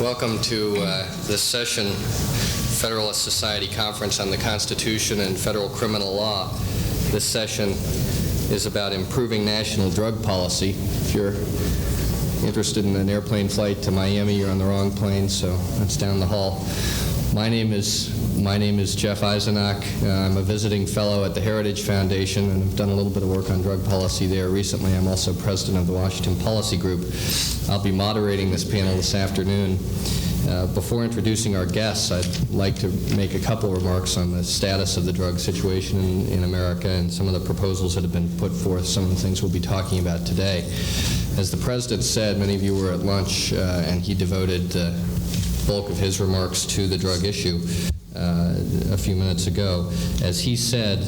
Welcome to this session, Federalist Society Conference on the Constitution and Federal Criminal Law. This session is about improving national drug policy. If you're interested in an airplane flight to Miami, you're on the wrong plane, so that's down the hall. My name is Jeff Eisenach. I'm a visiting fellow at the Heritage Foundation, and I've done a little bit of work on drug policy there recently. I'm also president of the Washington Policy Group. I'll be moderating this panel this afternoon. Before introducing our guests, I'd like to make a couple remarks on the status of the drug situation in America and some of the proposals that have been put forth, some of the things we'll be talking about today. As the President said, many of you were at lunch, and he devoted the bulk of his remarks to the drug issue a few minutes ago. As he said,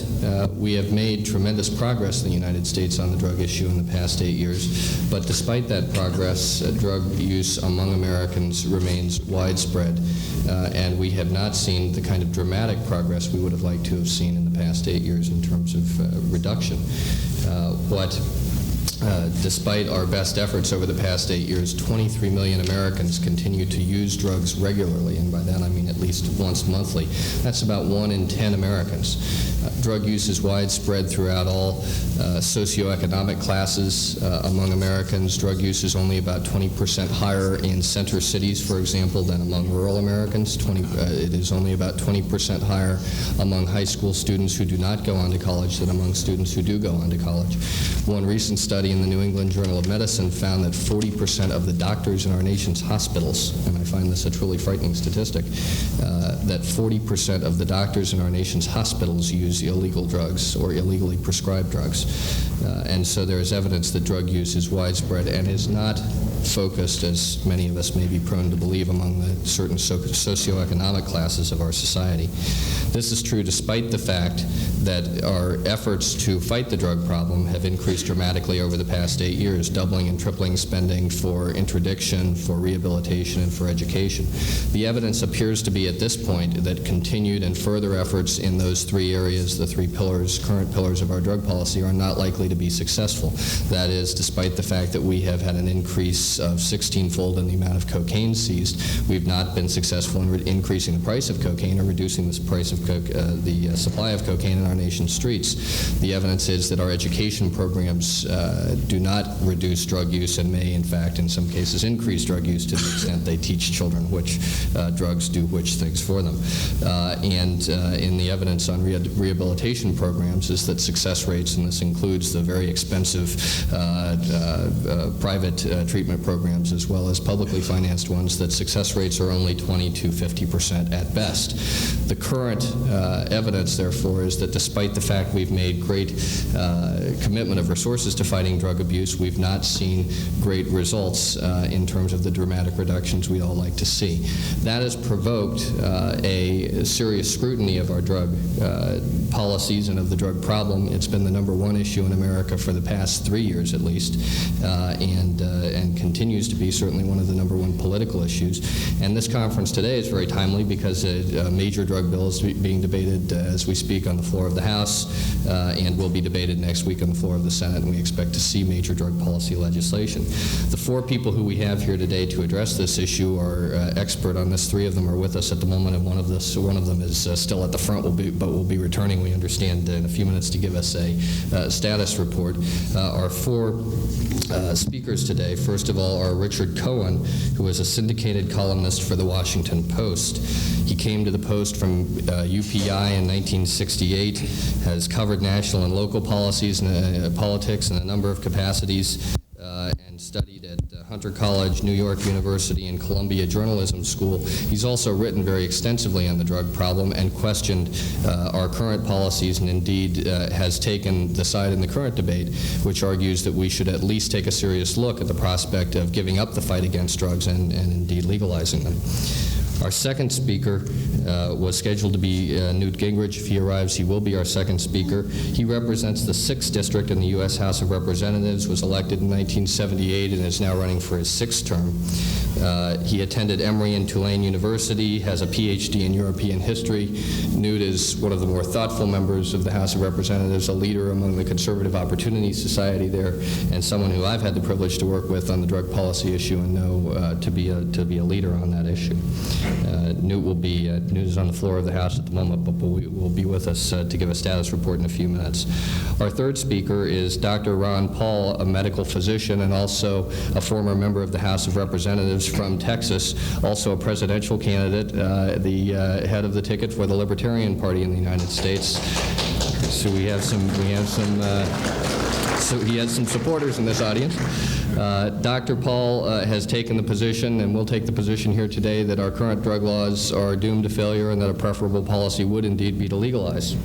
we have made tremendous progress in the United States on the drug issue in the past 8 years, but despite that progress, drug use among Americans remains widespread, and we have not seen the kind of dramatic progress we would have liked to have seen in the past 8 years in terms of reduction. Despite our best efforts over the past 8 years, 23 million Americans continue to use drugs regularly, and by that I mean at least once monthly. That's about 1 in 10 Americans. Drug use is widespread throughout all socioeconomic classes among Americans. Drug use is only about 20% higher in center cities, for example, than among rural Americans. It is only about 20% higher among high school students who do not go on to college than among students who do go on to college. One recent study in the New England Journal of Medicine found that 40% of the doctors in our nation's hospitals, and I find this a truly frightening statistic, that 40% of the doctors in our nation's hospitals use illegal drugs or illegally prescribed drugs. And so there is evidence that drug use is widespread and is not focused, as many of us may be prone to believe, among the certain socioeconomic classes of our society. This is true despite the fact that our efforts to fight the drug problem have increased dramatically over the past 8 years, doubling and tripling spending for interdiction, for rehabilitation, and for education. The evidence appears to be at this point that continued and further efforts in those 3 areas, the 3 pillars, current pillars of our drug policy, are not likely to be successful. That is, despite the fact that we have had an increase of 16-fold in the amount of cocaine seized, we've not been successful in increasing the price of cocaine or reducing the price of the supply of cocaine in our nation's streets. The evidence is that our education programs do not reduce drug use and may, in fact, in some cases, increase drug use to the extent they teach children which drugs do which things for them. And in the evidence on rehabilitation programs is that success rates, and this includes the very expensive private treatment programs as well as publicly financed ones, that success rates are only 20 to 50% at best. The current evidence, therefore, is that despite the fact we've made great commitment of resources to fighting drug abuse, we've not seen great results in terms of the dramatic reductions we'd all like to see. That has provoked a serious scrutiny of our drug policies and of the drug problem. It's been the #1 issue in America for the past 3 years at least, and continues to be certainly one of the #1 political issues. And this conference today is very timely because a major drug bill is being debated as we speak on the floor of the House, and will be debated next week on the floor of the Senate, and we expect to see major drug policy legislation. The 4 people who we have here today to address this issue are expert on this. 3 of them are with us at the moment, and one of them is still at the front, but will be returning, we understand, in a few minutes to give us a status report. Our 4 speakers today, first of all, are Richard Cohen, who is a syndicated columnist for the Washington Post. He came to the Post from UPI in 1968, has covered national and local policies and politics in a number of capacities, and studied at Hunter College, New York University, and Columbia Journalism School. He's also written very extensively on the drug problem and questioned our current policies, and indeed has taken the side in the current debate which argues that we should at least take a serious look at the prospect of giving up the fight against drugs and indeed legalizing them. Our second speaker was scheduled to be Newt Gingrich. If he arrives, he will be our second speaker. He represents the 6th District in the U.S. House of Representatives, was elected in 1978, and is now running for his 6th term. He attended Emory and Tulane University, has a PhD in European history. Newt is one of the more thoughtful members of the House of Representatives, a leader among the Conservative Opportunity Society there, and someone who I've had the privilege to work with on the drug policy issue and know to be a leader on that issue. Newt is on the floor of the House at the moment, but will be with us to give a status report in a few minutes. Our third speaker is Dr. Ron Paul, a medical physician and also a former member of the House of Representatives from Texas, also a presidential candidate, the head of the ticket for the Libertarian Party in the United States. So he has some supporters in this audience. Dr. Paul has taken the position and will take the position here today that our current drug laws are doomed to failure and that a preferable policy would indeed be to legalize.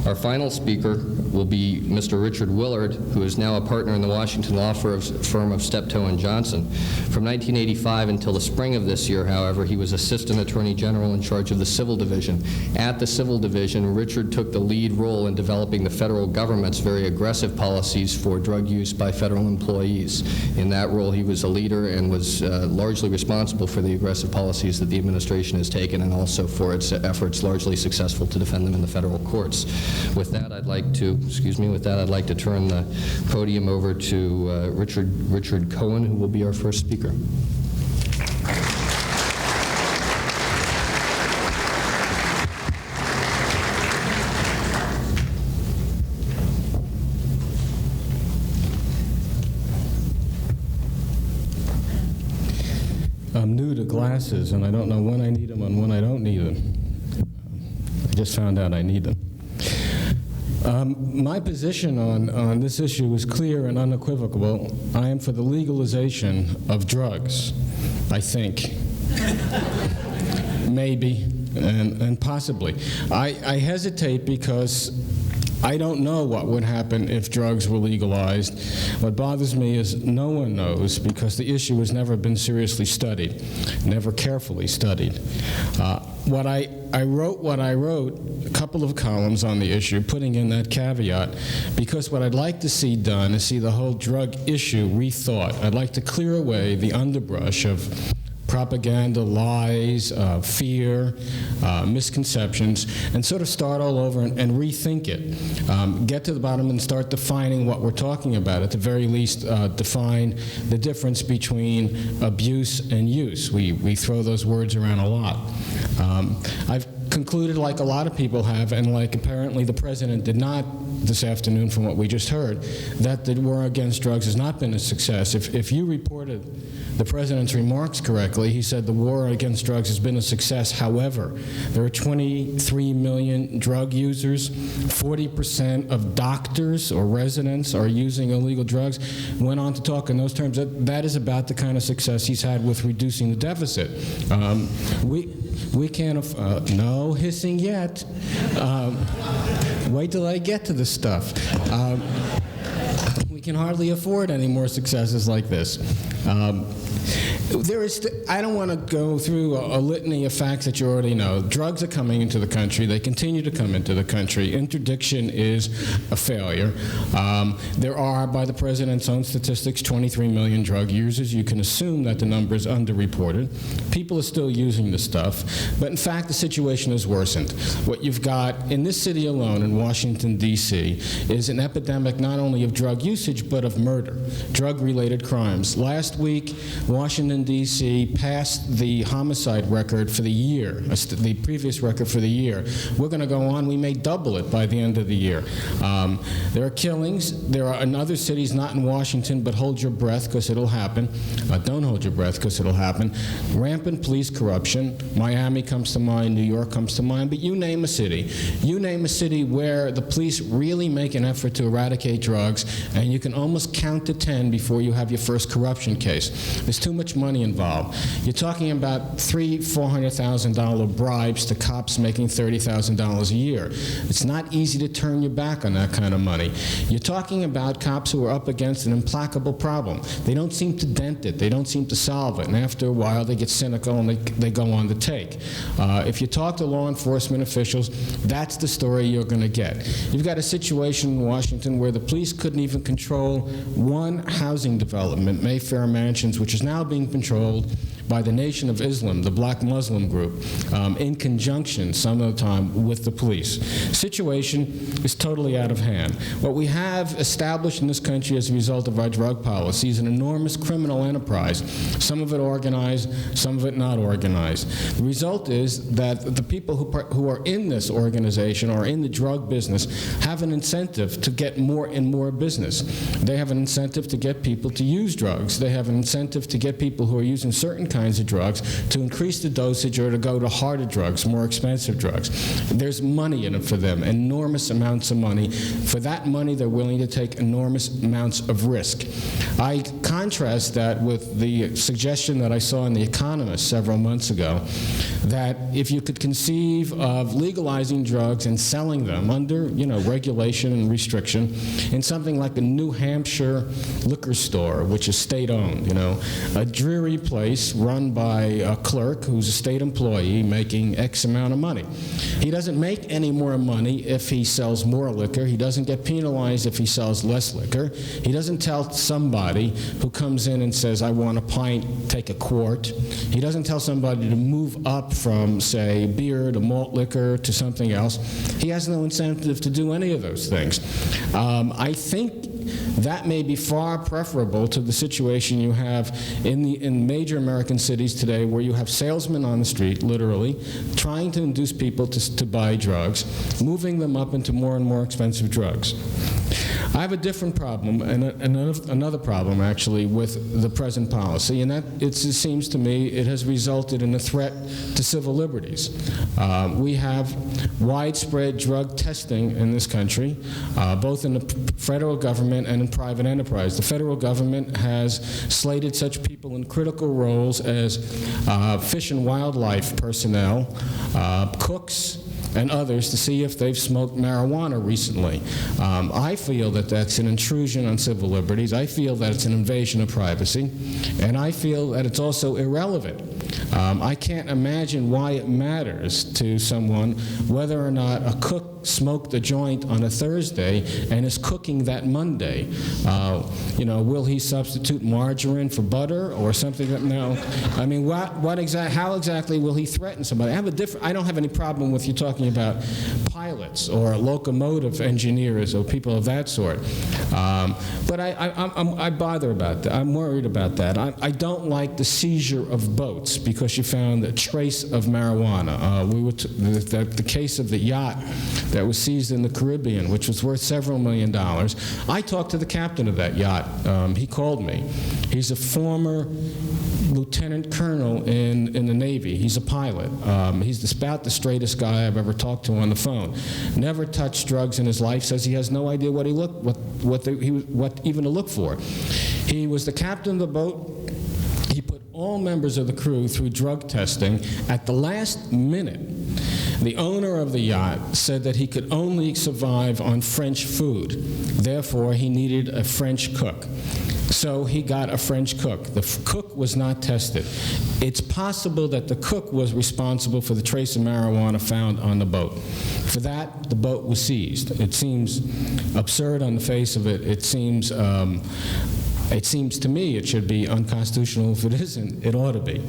Our final speaker will be Mr. Richard Willard, who is now a partner in the Washington law firm of Steptoe and Johnson. From 1985 until the spring of this year, however, he was Assistant Attorney General in charge of the Civil Division. At the Civil Division, Richard took the lead role in developing the federal government's very aggressive policies for drug use by federal employees. In that role, he was a leader and was largely responsible for the aggressive policies that the administration has taken and also for its efforts, largely successful, to defend them in the federal courts. With that, I'd like to turn the podium over to Richard Cohen, who will be our first speaker. I'm new to glasses, and I don't know when I need them and when I don't need them. I just found out I need them. My position on this issue is clear and unequivocal. I am for the legalization of drugs, I think. Maybe, and possibly. I hesitate because I don't know what would happen if drugs were legalized. What bothers me is no one knows because the issue has never been seriously studied, never carefully studied. I wrote, a couple of columns on the issue, putting in that caveat, because what I'd like to see done is see the whole drug issue rethought. I'd like to clear away the underbrush of propaganda, lies, fear, misconceptions, and sort of start all over and rethink it. Get to the bottom and start defining what we're talking about. At the very least, define the difference between abuse and use. We throw those words around a lot. I've concluded, like a lot of people have, and like apparently the President did not this afternoon from what we just heard, that the war against drugs has not been a success. If you reported the President's remarks correctly, he said the war against drugs has been a success. However, there are 23 million drug users. 40% of doctors or residents are using illegal drugs. Went on to talk in those terms. That is about the kind of success he's had with reducing the deficit. We can't, no hissing yet. Wait till I get to the stuff. We can hardly afford any more successes like this. I don't want to go through a litany of facts that you already know. Drugs are coming into the country. They continue to come into the country. Interdiction is a failure. There are, by the President's own statistics, 23 million drug users. You can assume that the number is underreported. People are still using the stuff. But in fact, the situation has worsened. What you've got in this city alone, in Washington, D.C., is an epidemic not only of drug usage, but of murder, drug-related crimes. Last week, Washington, D.C. passed the homicide record for the year, the previous record for the year. We're going to go on. We may double it by the end of the year. There are killings. There are in other cities, not in Washington, but hold your breath because it'll happen. Don't hold your breath because it'll happen. Rampant police corruption. Miami comes to mind. New York comes to mind. But you name a city. You name a city where the police really make an effort to eradicate drugs, and you can almost count to 10 before you have your first corruption case. There's too much money involved. You're talking about $400,000 bribes to cops making $30,000 a year. It's not easy to turn your back on that kind of money. You're talking about cops who are up against an implacable problem. They don't seem to dent it. They don't seem to solve it. And after a while, they get cynical and they go on the take. If you talk to law enforcement officials, that's the story you're going to get. You've got a situation in Washington where the police couldn't even control one housing development, Mayfair Mansions, which is now being controlled by the Nation of Islam, the black Muslim group, in conjunction some of the time with the police. Situation is totally out of hand. What we have established in this country as a result of our drug policy is an enormous criminal enterprise, some of it organized, some of it not organized. The result is that the people who are in this organization or in the drug business have an incentive to get more and more business. They have an incentive to get people to use drugs. They have an incentive to get people who are using certain kinds of drugs to increase the dosage or to go to harder drugs, more expensive drugs. There's money in it for them, enormous amounts of money. For that money, they're willing to take enormous amounts of risk. I contrast that with the suggestion that I saw in The Economist several months ago, that if you could conceive of legalizing drugs and selling them under, regulation and restriction in something like a New Hampshire liquor store, which is state-owned, a dreary place run by a clerk who's a state employee making X amount of money. He doesn't make any more money if he sells more liquor. He doesn't get penalized if he sells less liquor. He doesn't tell somebody who comes in and says, I want a pint, take a quart. He doesn't tell somebody to move up from, say, beer to malt liquor to something else. He has no incentive to do any of those things. I think that may be far preferable to the situation you have in major American cities today, where you have salesmen on the street, literally, trying to induce people to buy drugs, moving them up into more and more expensive drugs. I have a different problem, and another problem, actually, with the present policy, and that it seems to me it has resulted in a threat to civil liberties. We have widespread drug testing in this country, both in the federal government and in private enterprise. The federal government has slated such people in critical roles as fish and wildlife personnel, cooks, and others to see if they've smoked marijuana recently. I feel that that's an intrusion on civil liberties. I feel that it's an invasion of privacy, and I feel that it's also irrelevant. I can't imagine why it matters to someone whether or not a cook smoked a joint on a Thursday and is cooking that Monday. Will he substitute margarine for butter or something? No. I mean, how exactly will he threaten somebody? I don't have any problem with you talking about pilots or locomotive engineers or people of that sort. But I bother about that. I'm worried about that. I don't like the seizure of boats because you found a trace of marijuana. The case of the yacht that was seized in the Caribbean, which was worth several $1 million. I talked to the captain of that yacht. He called me. He's a former lieutenant colonel in the Navy. He's a pilot. He's about the straightest guy I've ever talked to on the phone. Never touched drugs in his life. Says he has no idea what even to look for. He was the captain of the boat. He put all members of the crew through drug testing. At the last minute, the owner of the yacht said that he could only survive on French food. Therefore, he needed a French cook. So he got a French cook. The cook was not tested. It's possible that the cook was responsible for the trace of marijuana found on the boat. For that, the boat was seized. It seems absurd on the face of it. It seems to me it should be unconstitutional. If it isn't, it ought to be.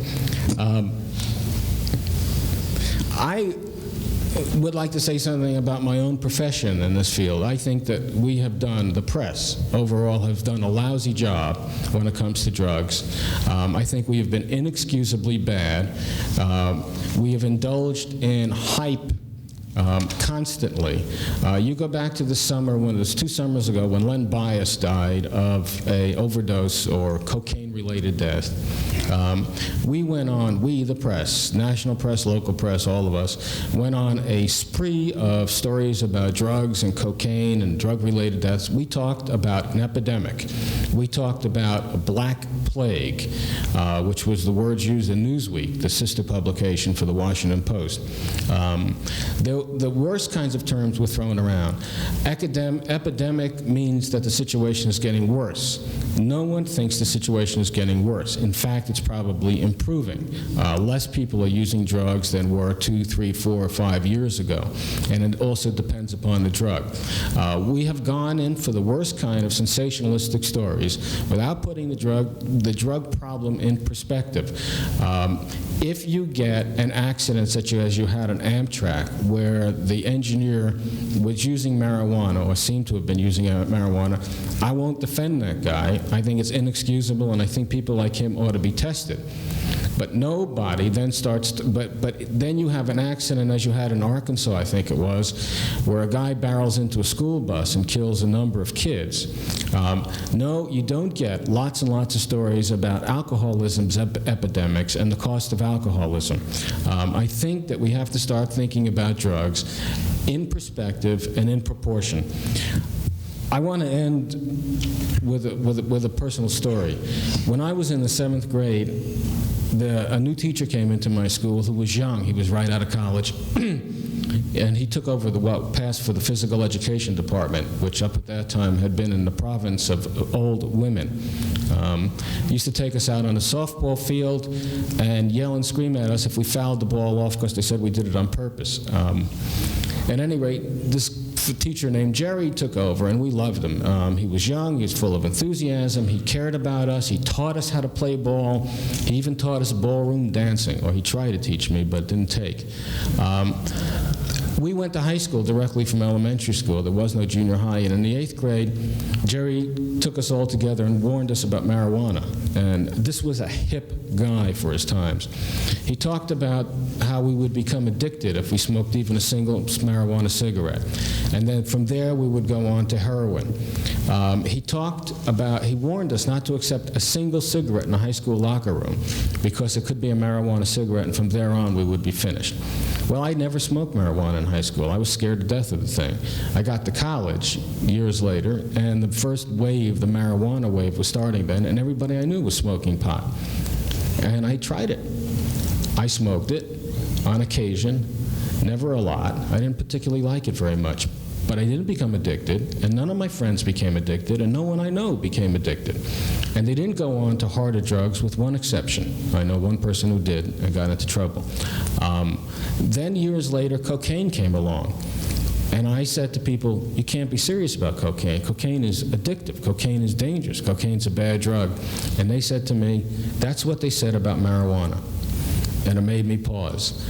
I would like to say something about my own profession in this field. I think that we have done, the press overall has done a lousy job when it comes to drugs. I think we have been inexcusably bad. We have indulged in hype constantly. You go back to the summer, when it was 2 summers ago, when Len Bias died of a overdose or cocaine-related death. We went on, the press, national press, local press, all of us, went on a spree of stories about drugs and cocaine and drug-related deaths. We talked about an epidemic. We talked about a black plague, which was the words used in Newsweek, the sister publication for the Washington Post. The worst kinds of terms were thrown around. Epidemic means that the situation is getting worse. No one thinks the situation is getting worse. In fact, it's market's probably improving. Less people are using drugs than were 2, 3, 4, or 5 years ago, and it also depends upon the drug. We have gone in for the worst kind of sensationalistic stories without putting the drug problem in perspective. If you get an accident such as you had on Amtrak, where the engineer was using marijuana or seemed to have been using marijuana, I won't defend that guy. I think it's inexcusable, and I think people like him ought to be tested. But nobody then starts, but then you have an accident, as you had in Arkansas, I think it was, where a guy barrels into a school bus and kills a number of kids. No, you don't get lots and lots of stories about alcoholism's epidemics and the cost of alcoholism. I think that we have to start thinking about drugs in perspective and in proportion. I want to end with a personal story. When I was in the 7th grade, a new teacher came into my school who was young. He was right out of college. And he took over passed for the physical education department, which up at that time had been in the province of old women. He used to take us out on a softball field and yell and scream at us if we fouled the ball off because they said we did it on purpose. At any rate, this teacher named Jerry took over, and we loved him. He was young, he was full of enthusiasm, he cared about us, he taught us how to play ball, he even taught us ballroom dancing, or he tried to teach me, but didn't take. We went to high school directly from elementary school. There was no junior high, and in the 8th grade, Jerry took us all together and warned us about marijuana. And this was a hip guy for his times. He talked about how we would become addicted if we smoked even a single marijuana cigarette. And then from there, we would go on to heroin. He warned us not to accept a single cigarette in a high school locker room because it could be a marijuana cigarette, and from there on, we would be finished. Well, I never smoked marijuana in high school. I was scared to death of the thing. I got to college years later, and the first wave, the marijuana wave, was starting then, and everybody I knew was smoking pot. And I tried it. I smoked it on occasion, never a lot. I didn't particularly like it very much. But I didn't become addicted, and none of my friends became addicted, and no one I know became addicted. And they didn't go on to harder drugs, with one exception. I know one person who did and got into trouble. Then years later, cocaine came along. And I said to people, you can't be serious about cocaine. Cocaine is addictive. Cocaine is dangerous. Cocaine's a bad drug. And they said to me, that's what they said about marijuana. And it made me pause.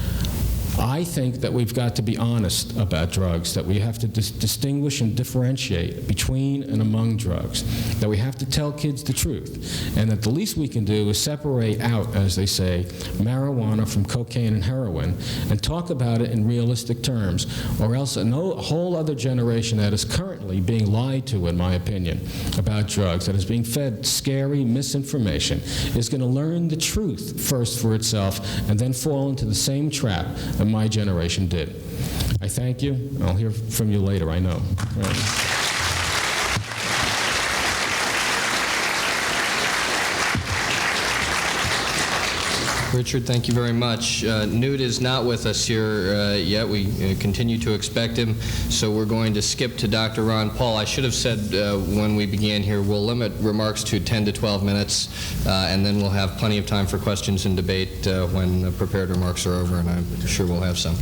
I think that we've got to be honest about drugs, that we have to distinguish and differentiate between and among drugs, that we have to tell kids the truth, and that the least we can do is separate out, as they say, marijuana from cocaine and heroin, and talk about it in realistic terms, or else a whole other generation that is currently being lied to, in my opinion, about drugs, that is being fed scary misinformation, is going to learn the truth first for itself, and then fall into the same trap that my generation did. I thank you. I'll hear from you later, I know. Richard, thank you very much. Newt is not with us here yet. We continue to expect him, so we're going to skip to Dr. Ron Paul. I should have said when we began here, we'll limit remarks to 10 to 12 minutes, and then we'll have plenty of time for questions and debate when the prepared remarks are over, and I'm sure we'll have some.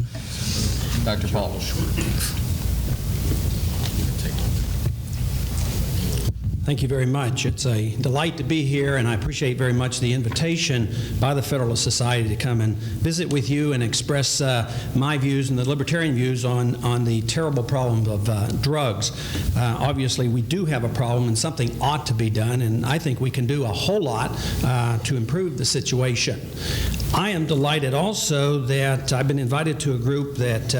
Dr. Paul. Thank you very much. It's a delight to be here, and I appreciate very much the invitation by the Federalist Society to come and visit with you and express my views and the Libertarian views on the terrible problem of drugs. Obviously, we do have a problem, and something ought to be done, and I think we can do a whole lot to improve the situation. I am delighted also that I've been invited to a group that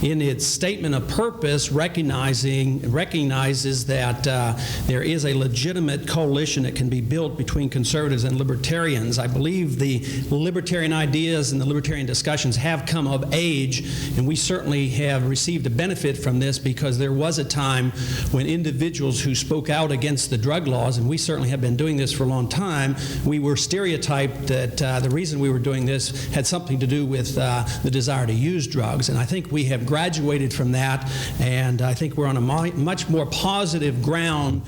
in its statement of purpose recognizes that there is a legitimate coalition that can be built between conservatives and libertarians. I believe the libertarian ideas and the libertarian discussions have come of age, and we certainly have received a benefit from this, because there was a time when individuals who spoke out against the drug laws, and we certainly have been doing this for a long time, we were stereotyped that the reason we were doing doing this had something to do with the desire to use drugs. And I think we have graduated from that, and I think we're on a much more positive ground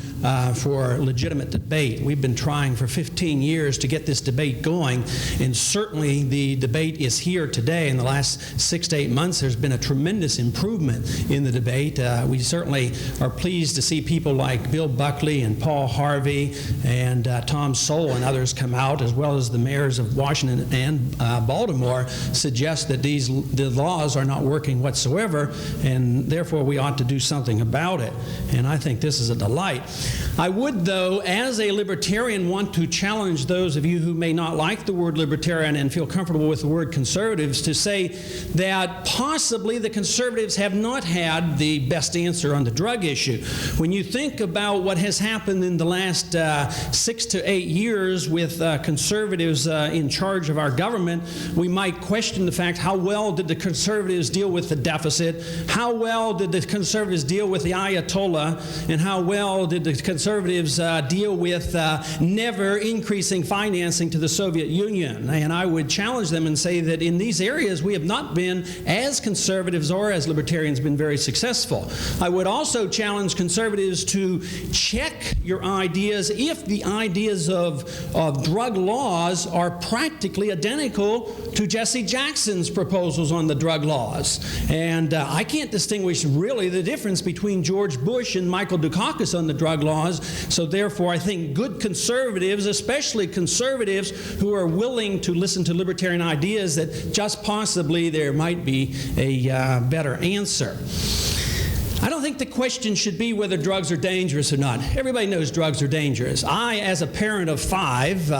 for legitimate debate. We've been trying for 15 years to get this debate going, and certainly the debate is here today. In the last 6 to 8 months, there's been a tremendous improvement in the debate. We certainly are pleased to see people like Bill Buckley and Paul Harvey and Tom Sowell and others come out, as well as the mayors of Washington and Baltimore, suggest that the laws are not working whatsoever, and therefore we ought to do something about it. And I think this is a delight. I would, though, as a libertarian, want to challenge those of you who may not like the word libertarian and feel comfortable with the word conservatives to say that possibly the conservatives have not had the best answer on the drug issue. When you think about what has happened in the last 6 to 8 years with conservatives in charge of our government, we might question the fact, how well did the conservatives deal with the deficit? How well did the conservatives deal with the Ayatollah? And how well did the conservatives deal with never increasing financing to the Soviet Union? And I would challenge them and say that in these areas we have not been, as conservatives or as libertarians, been very successful. I would also challenge conservatives to check your ideas if the ideas of drug laws are practically identical to Jesse Jackson's proposals on the drug laws. And I can't distinguish really the difference between George Bush and Michael Dukakis on the drug laws. So therefore, I think good conservatives, especially conservatives who are willing to listen to libertarian ideas, that just possibly there might be a better answer. I don't think the question should be whether drugs are dangerous or not. Everybody knows drugs are dangerous. I, as a parent of 5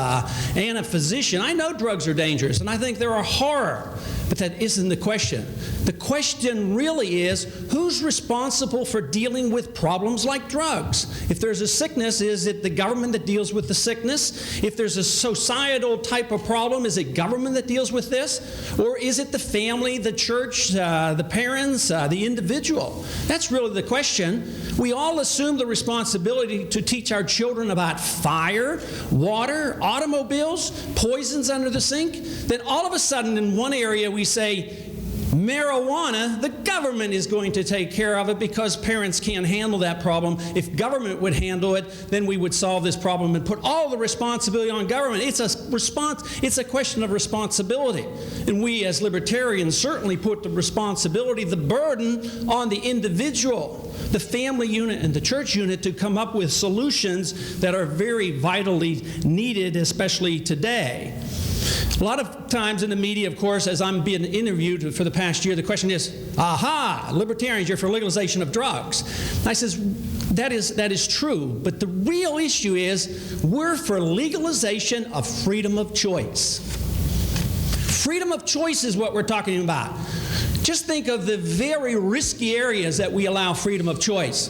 and a physician, I know drugs are dangerous, and I think they're a horror. But that isn't the question. The question really is, who's responsible for dealing with problems like drugs? If there's a sickness, is it the government that deals with the sickness? If there's a societal type of problem, is it government that deals with this? Or is it the family, the church, the parents, the individual? That's really the question. We all assume the responsibility to teach our children about fire, water, automobiles, poisons under the sink. Then all of a sudden in one area we say, marijuana, the government is going to take care of it because parents can't handle that problem. If government would handle it, then we would solve this problem and put all the responsibility on government. It's a question of responsibility. And we as libertarians certainly put the responsibility, the burden on the individual, the family unit and the church unit to come up with solutions that are very vitally needed, especially today. A lot of times in the media, of course, as I'm being interviewed for the past year, the question is, aha, libertarians, you're for legalization of drugs. And I says, that is true, but the real issue is we're for legalization of freedom of choice. Freedom of choice is what we're talking about. Just think of the very risky areas that we allow freedom of choice.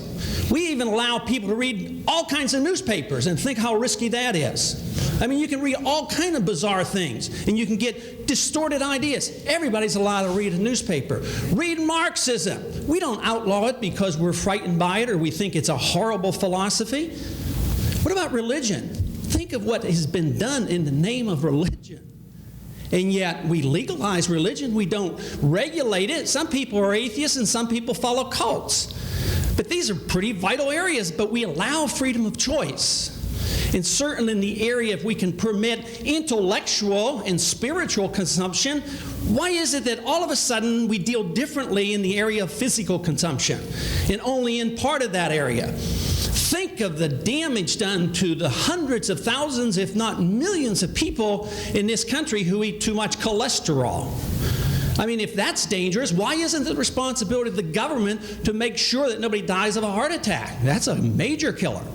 We even allow people to read all kinds of newspapers, and think how risky that is. I mean, you can read all kinds of bizarre things, and you can get distorted ideas. Everybody's allowed to read a newspaper. Read Marxism. We don't outlaw it because we're frightened by it or we think it's a horrible philosophy. What about religion? Think of what has been done in the name of religion. And yet we legalize religion. We don't regulate it. Some people are atheists and some people follow cults. But these are pretty vital areas, but we allow freedom of choice. And certainly in the area, if we can permit intellectual and spiritual consumption, why is it that all of a sudden we deal differently in the area of physical consumption and only in part of that area? Think of the damage done to the hundreds of thousands, if not millions of people in this country who eat too much cholesterol. I mean, if that's dangerous, why isn't it the responsibility of the government to make sure that nobody dies of a heart attack? That's a major killer.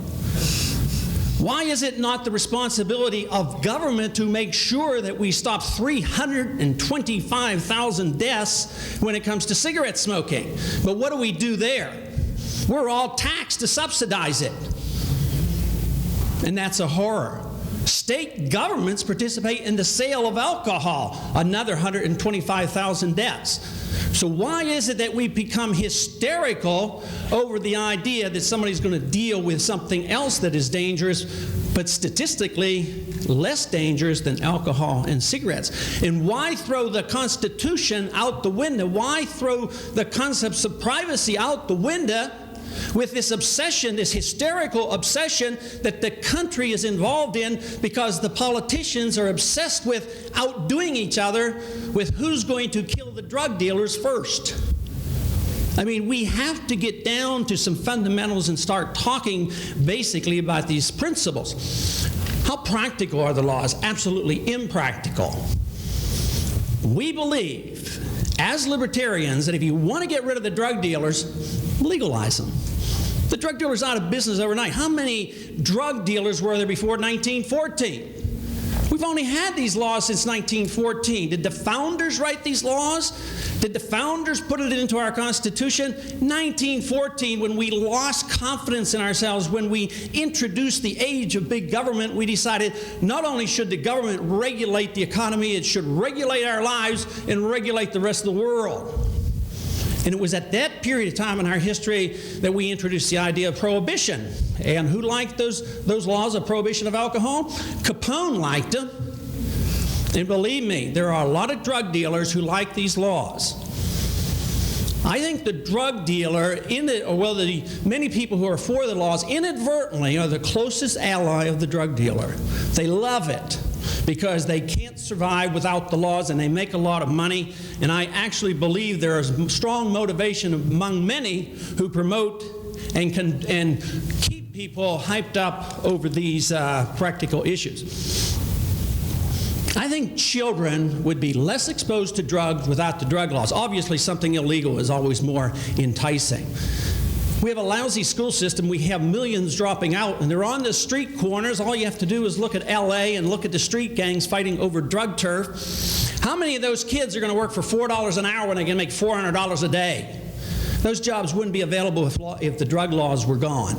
Why is it not the responsibility of government to make sure that we stop 325,000 deaths when it comes to cigarette smoking? But what do we do there? We're all taxed to subsidize it. And that's a horror. State governments participate in the sale of alcohol, another 125,000 deaths. So why is it that we become hysterical over the idea that somebody's going to deal with something else that is dangerous, but statistically less dangerous than alcohol and cigarettes? And why throw the Constitution out the window? Why throw the concepts of privacy out the window with this obsession, this hysterical obsession that the country is involved in because the politicians are obsessed with outdoing each other with who's going to kill the drug dealers first? I mean, we have to get down to some fundamentals and start talking basically about these principles. How practical are the laws? Absolutely impractical. We believe, as libertarians, that if you want to get rid of the drug dealers, legalize them. The drug dealers are out of business overnight. How many drug dealers were there before 1914? We've only had these laws since 1914. Did the founders write these laws? Did the founders put it into our Constitution? 1914, when we lost confidence in ourselves, when we introduced the age of big government, we decided not only should the government regulate the economy, it should regulate our lives and regulate the rest of the world. And it was at that period of time in our history that we introduced the idea of prohibition. And who liked those laws of prohibition of alcohol? Capone liked them. And believe me, there are a lot of drug dealers who like these laws. I think the drug dealer, many people who are for the laws inadvertently are the closest ally of the drug dealer. They love it because they can't survive without the laws and they make a lot of money. And I actually believe there is strong motivation among many who promote and keep people hyped up over these practical issues. I think children would be less exposed to drugs without the drug laws. Obviously, something illegal is always more enticing. We have a lousy school system. We have millions dropping out, and they're on the street corners. All you have to do is look at L.A. and look at the street gangs fighting over drug turf. How many of those kids are going to work for $4 an hour when they can make $400 a day? Those jobs wouldn't be available if the drug laws were gone.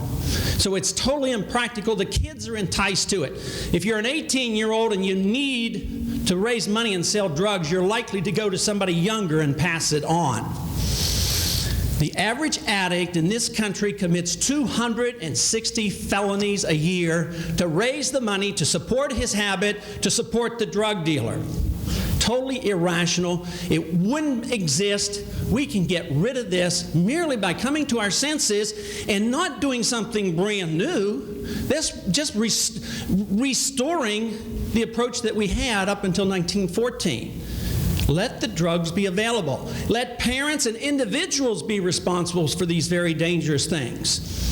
So it's totally impractical. The kids are enticed to it. If you're an 18-year-old and you need to raise money and sell drugs, you're likely to go to somebody younger and pass it on. The average addict in this country commits 260 felonies a year to raise the money to support his habit, to support the drug dealer. Totally irrational. It wouldn't exist. We can get rid of this merely by coming to our senses and not doing something brand new. That's just restoring the approach that we had up until 1914. Let the drugs be available. Let parents and individuals be responsible for these very dangerous things.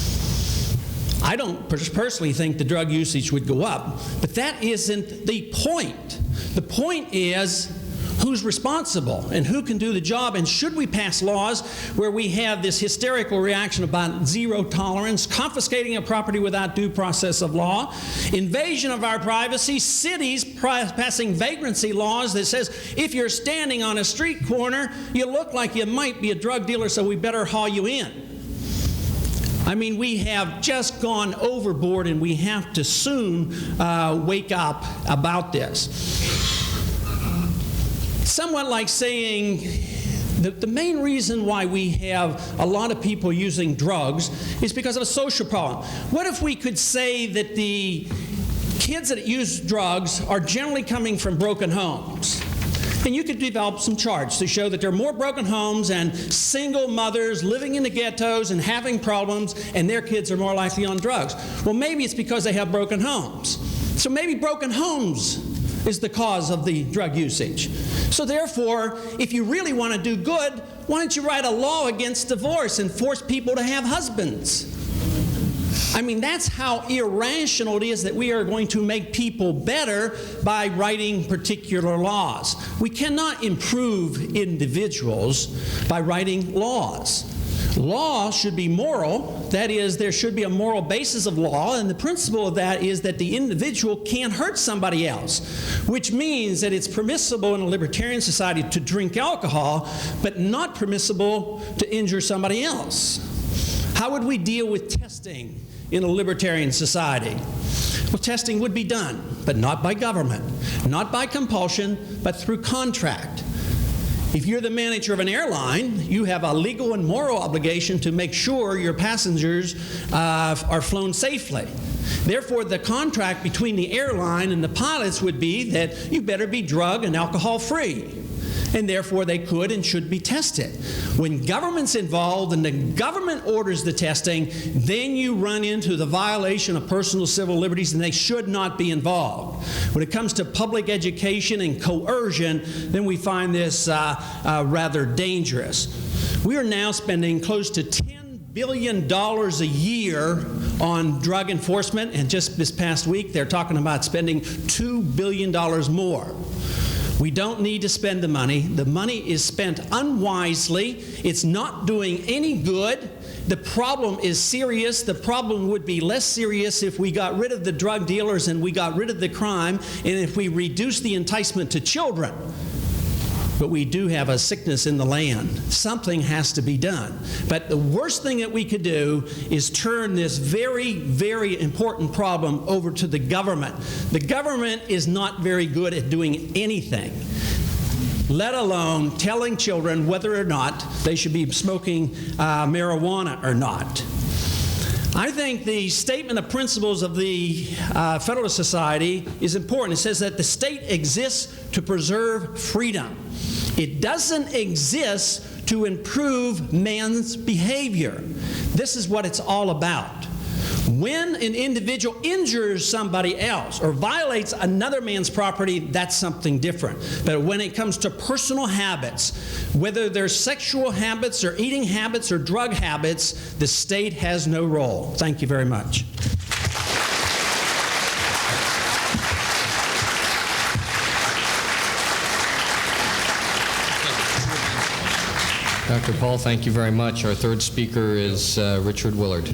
I don't personally think the drug usage would go up, but that isn't the point. The point is who's responsible and who can do the job, and should we pass laws where we have this hysterical reaction about zero tolerance, confiscating a property without due process of law, invasion of our privacy, cities passing vagrancy laws that says if you're standing on a street corner, you look like you might be a drug dealer, so we better haul you in. I mean, we have just gone overboard, and we have to soon wake up about this. Somewhat like saying that the main reason why we have a lot of people using drugs is because of a social problem. What if we could say that the kids that use drugs are generally coming from broken homes? And you could develop some charts to show that there are more broken homes and single mothers living in the ghettos and having problems, and their kids are more likely on drugs. Well, maybe it's because they have broken homes. So maybe broken homes is the cause of the drug usage. So therefore, if you really want to do good, why don't you write a law against divorce and force people to have husbands? I mean, that's how irrational it is that we are going to make people better by writing particular laws. We cannot improve individuals by writing laws. Law should be moral. That is, there should be a moral basis of law, and the principle of that is that the individual can't hurt somebody else, which means that it's permissible in a libertarian society to drink alcohol, but not permissible to injure somebody else. How would we deal with testing in a libertarian society? Well, testing would be done, but not by government, not by compulsion, but through contract. If you're the manager of an airline, you have a legal and moral obligation to make sure your passengers are flown safely. Therefore, the contract between the airline and the pilots would be that you better be drug and alcohol free. And therefore, they could and should be tested. When government's involved and the government orders the testing, then you run into the violation of personal civil liberties, and they should not be involved. When it comes to public education and coercion, then we find this rather dangerous. We are now spending close to $10 billion a year on drug enforcement, and just this past week, they're talking about spending $2 billion more. We don't need to spend the money. The money is spent unwisely. It's not doing any good. The problem is serious. The problem would be less serious if we got rid of the drug dealers and we got rid of the crime, and if we reduce the enticement to children. But we do have a sickness in the land. Something has to be done. But the worst thing that we could do is turn this very, very important problem over to the government. The government is not very good at doing anything, let alone telling children whether or not they should be smoking marijuana or not. I think the statement of principles of the Federalist Society is important. It says that the state exists to preserve freedom. It doesn't exist to improve man's behavior. This is what it's all about. When an individual injures somebody else or violates another man's property, that's something different. But when it comes to personal habits, whether they're sexual habits or eating habits or drug habits, the state has no role. Thank you very much. Dr. Paul, thank you very much. Our third speaker is Richard Willard.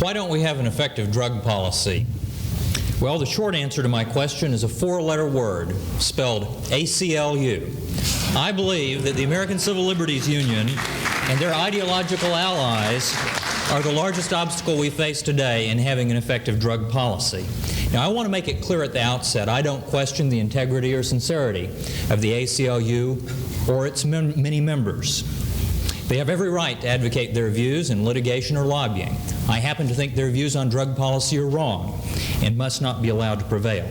Why don't we have an effective drug policy? Well, the short answer to my question is a four-letter word, spelled ACLU. I believe that the American Civil Liberties Union and their ideological allies are the largest obstacle we face today in having an effective drug policy. Now, I want to make it clear at the outset, I don't question the integrity or sincerity of the ACLU or its many members. They have every right to advocate their views in litigation or lobbying. I happen to think their views on drug policy are wrong and must not be allowed to prevail.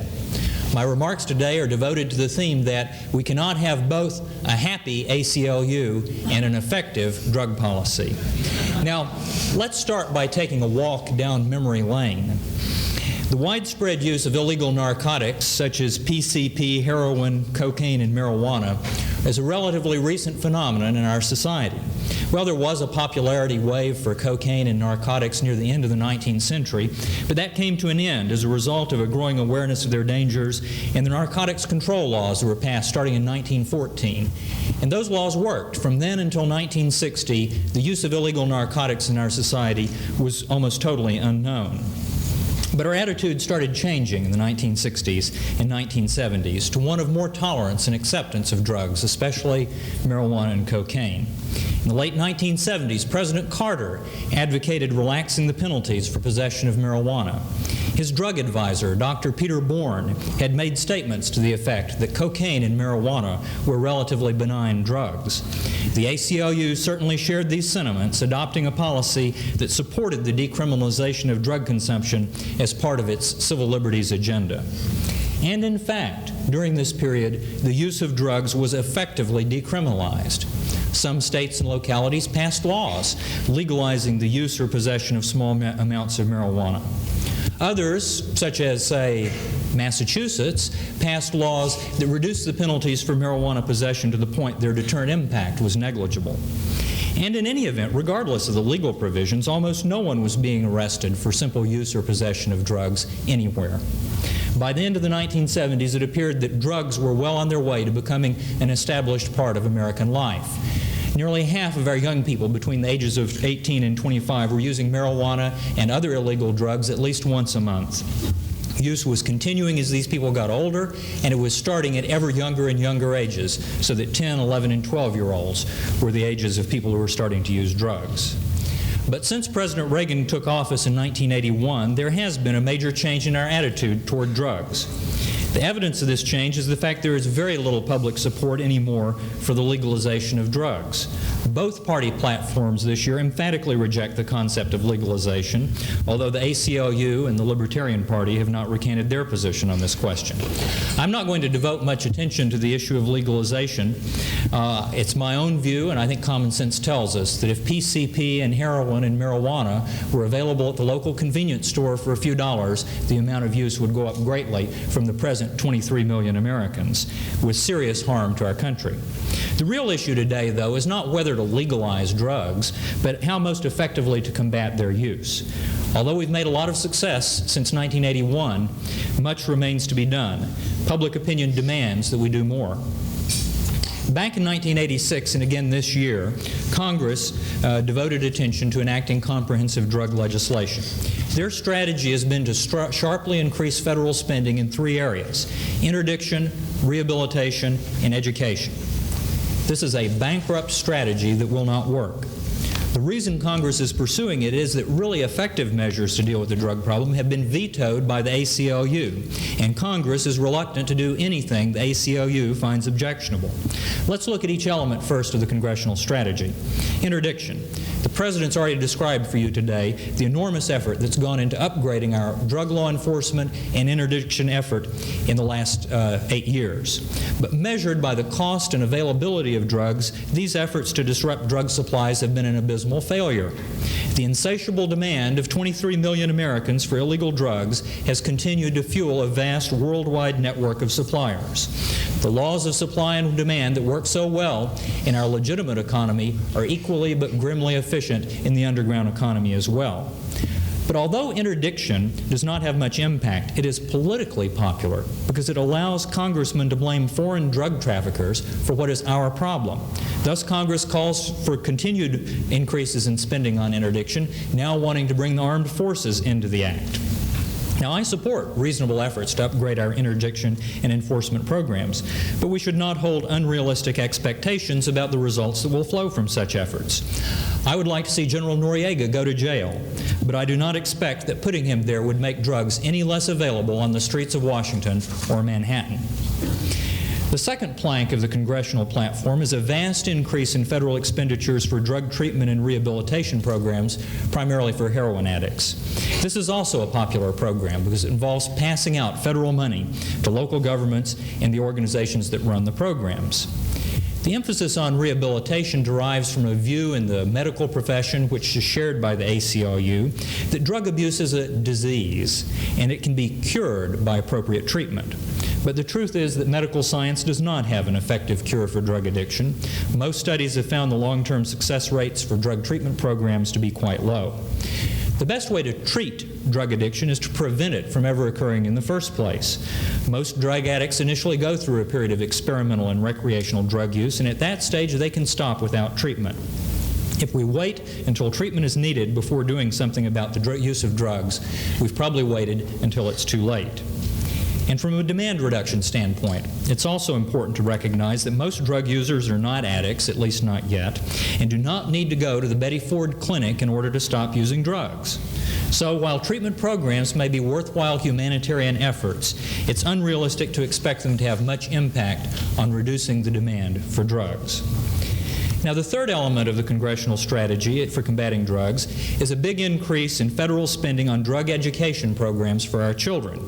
My remarks today are devoted to the theme that we cannot have both a happy ACLU and an effective drug policy. Now, let's start by taking a walk down memory lane. The widespread use of illegal narcotics, such as PCP, heroin, cocaine, and marijuana, is a relatively recent phenomenon in our society. Well, there was a popularity wave for cocaine and narcotics near the end of the 19th century, but that came to an end as a result of a growing awareness of their dangers and the narcotics control laws that were passed starting in 1914. And those laws worked. From then until 1960, the use of illegal narcotics in our society was almost totally unknown. But our attitude started changing in the 1960s and 1970s to one of more tolerance and acceptance of drugs, especially marijuana and cocaine. In the late 1970s, President Carter advocated relaxing the penalties for possession of marijuana. His drug advisor, Dr. Peter Bourne, had made statements to the effect that cocaine and marijuana were relatively benign drugs. The ACLU certainly shared these sentiments, adopting a policy that supported the decriminalization of drug consumption as part of its civil liberties agenda. And in fact, during this period, the use of drugs was effectively decriminalized. Some states and localities passed laws legalizing the use or possession of small amounts of marijuana. Others, such as, say, Massachusetts, passed laws that reduced the penalties for marijuana possession to the point their deterrent impact was negligible. And in any event, regardless of the legal provisions, almost no one was being arrested for simple use or possession of drugs anywhere. By the end of the 1970s, it appeared that drugs were well on their way to becoming an established part of American life. Nearly half of our young people between the ages of 18 and 25 were using marijuana and other illegal drugs at least once a month. Use was continuing as these people got older, and it was starting at ever younger and younger ages, so that 10, 11, and 12-year-olds were the ages of people who were starting to use drugs. But since President Reagan took office in 1981, there has been a major change in our attitude toward drugs. The evidence of this change is the fact there is very little public support anymore for the legalization of drugs. Both party platforms this year emphatically reject the concept of legalization, although the ACLU and the Libertarian Party have not recanted their position on this question. I'm not going to devote much attention to the issue of legalization. It's my own view, and I think common sense tells us that if PCP and heroin and marijuana were available at the local convenience store for a few dollars, the amount of use would go up greatly from the present 23 million Americans, with serious harm to our country. The real issue today, though, is not whether to legalize drugs, but how most effectively to combat their use. Although we've made a lot of success since 1981, much remains to be done. Public opinion demands that we do more. Back in 1986 and again this year, Congress devoted attention to enacting comprehensive drug legislation. Their strategy has been to sharply increase federal spending in three areas: interdiction, rehabilitation, and education. This is a bankrupt strategy that will not work. The reason Congress is pursuing it is that really effective measures to deal with the drug problem have been vetoed by the ACLU, and Congress is reluctant to do anything the ACLU finds objectionable. Let's look at each element first of the congressional strategy. Interdiction. The President's already described for you today the enormous effort that's gone into upgrading our drug law enforcement and interdiction effort in the last 8 years. But measured by the cost and availability of drugs, these efforts to disrupt drug supplies have been an abysmal failure. The insatiable demand of 23 million Americans for illegal drugs has continued to fuel a vast worldwide network of suppliers. The laws of supply and demand that work so well in our legitimate economy are equally but grimly efficient in the underground economy as well. But although interdiction does not have much impact, it is politically popular because it allows congressmen to blame foreign drug traffickers for what is our problem. Thus, Congress calls for continued increases in spending on interdiction, now wanting to bring the armed forces into the act. Now, I support reasonable efforts to upgrade our interdiction and enforcement programs, but we should not hold unrealistic expectations about the results that will flow from such efforts. I would like to see General Noriega go to jail, but I do not expect that putting him there would make drugs any less available on the streets of Washington or Manhattan. The second plank of the congressional platform is a vast increase in federal expenditures for drug treatment and rehabilitation programs, primarily for heroin addicts. This is also a popular program because it involves passing out federal money to local governments and the organizations that run the programs. The emphasis on rehabilitation derives from a view in the medical profession, which is shared by the ACLU, that drug abuse is a disease and it can be cured by appropriate treatment. But the truth is that medical science does not have an effective cure for drug addiction. Most studies have found the long-term success rates for drug treatment programs to be quite low. The best way to treat drug addiction is to prevent it from ever occurring in the first place. Most drug addicts initially go through a period of experimental and recreational drug use, and at that stage they can stop without treatment. If we wait until treatment is needed before doing something about the use of drugs, we've probably waited until it's too late. And from a demand reduction standpoint, it's also important to recognize that most drug users are not addicts, at least not yet, and do not need to go to the Betty Ford Clinic in order to stop using drugs. So while treatment programs may be worthwhile humanitarian efforts, it's unrealistic to expect them to have much impact on reducing the demand for drugs. Now, the third element of the congressional strategy for combating drugs is a big increase in federal spending on drug education programs for our children.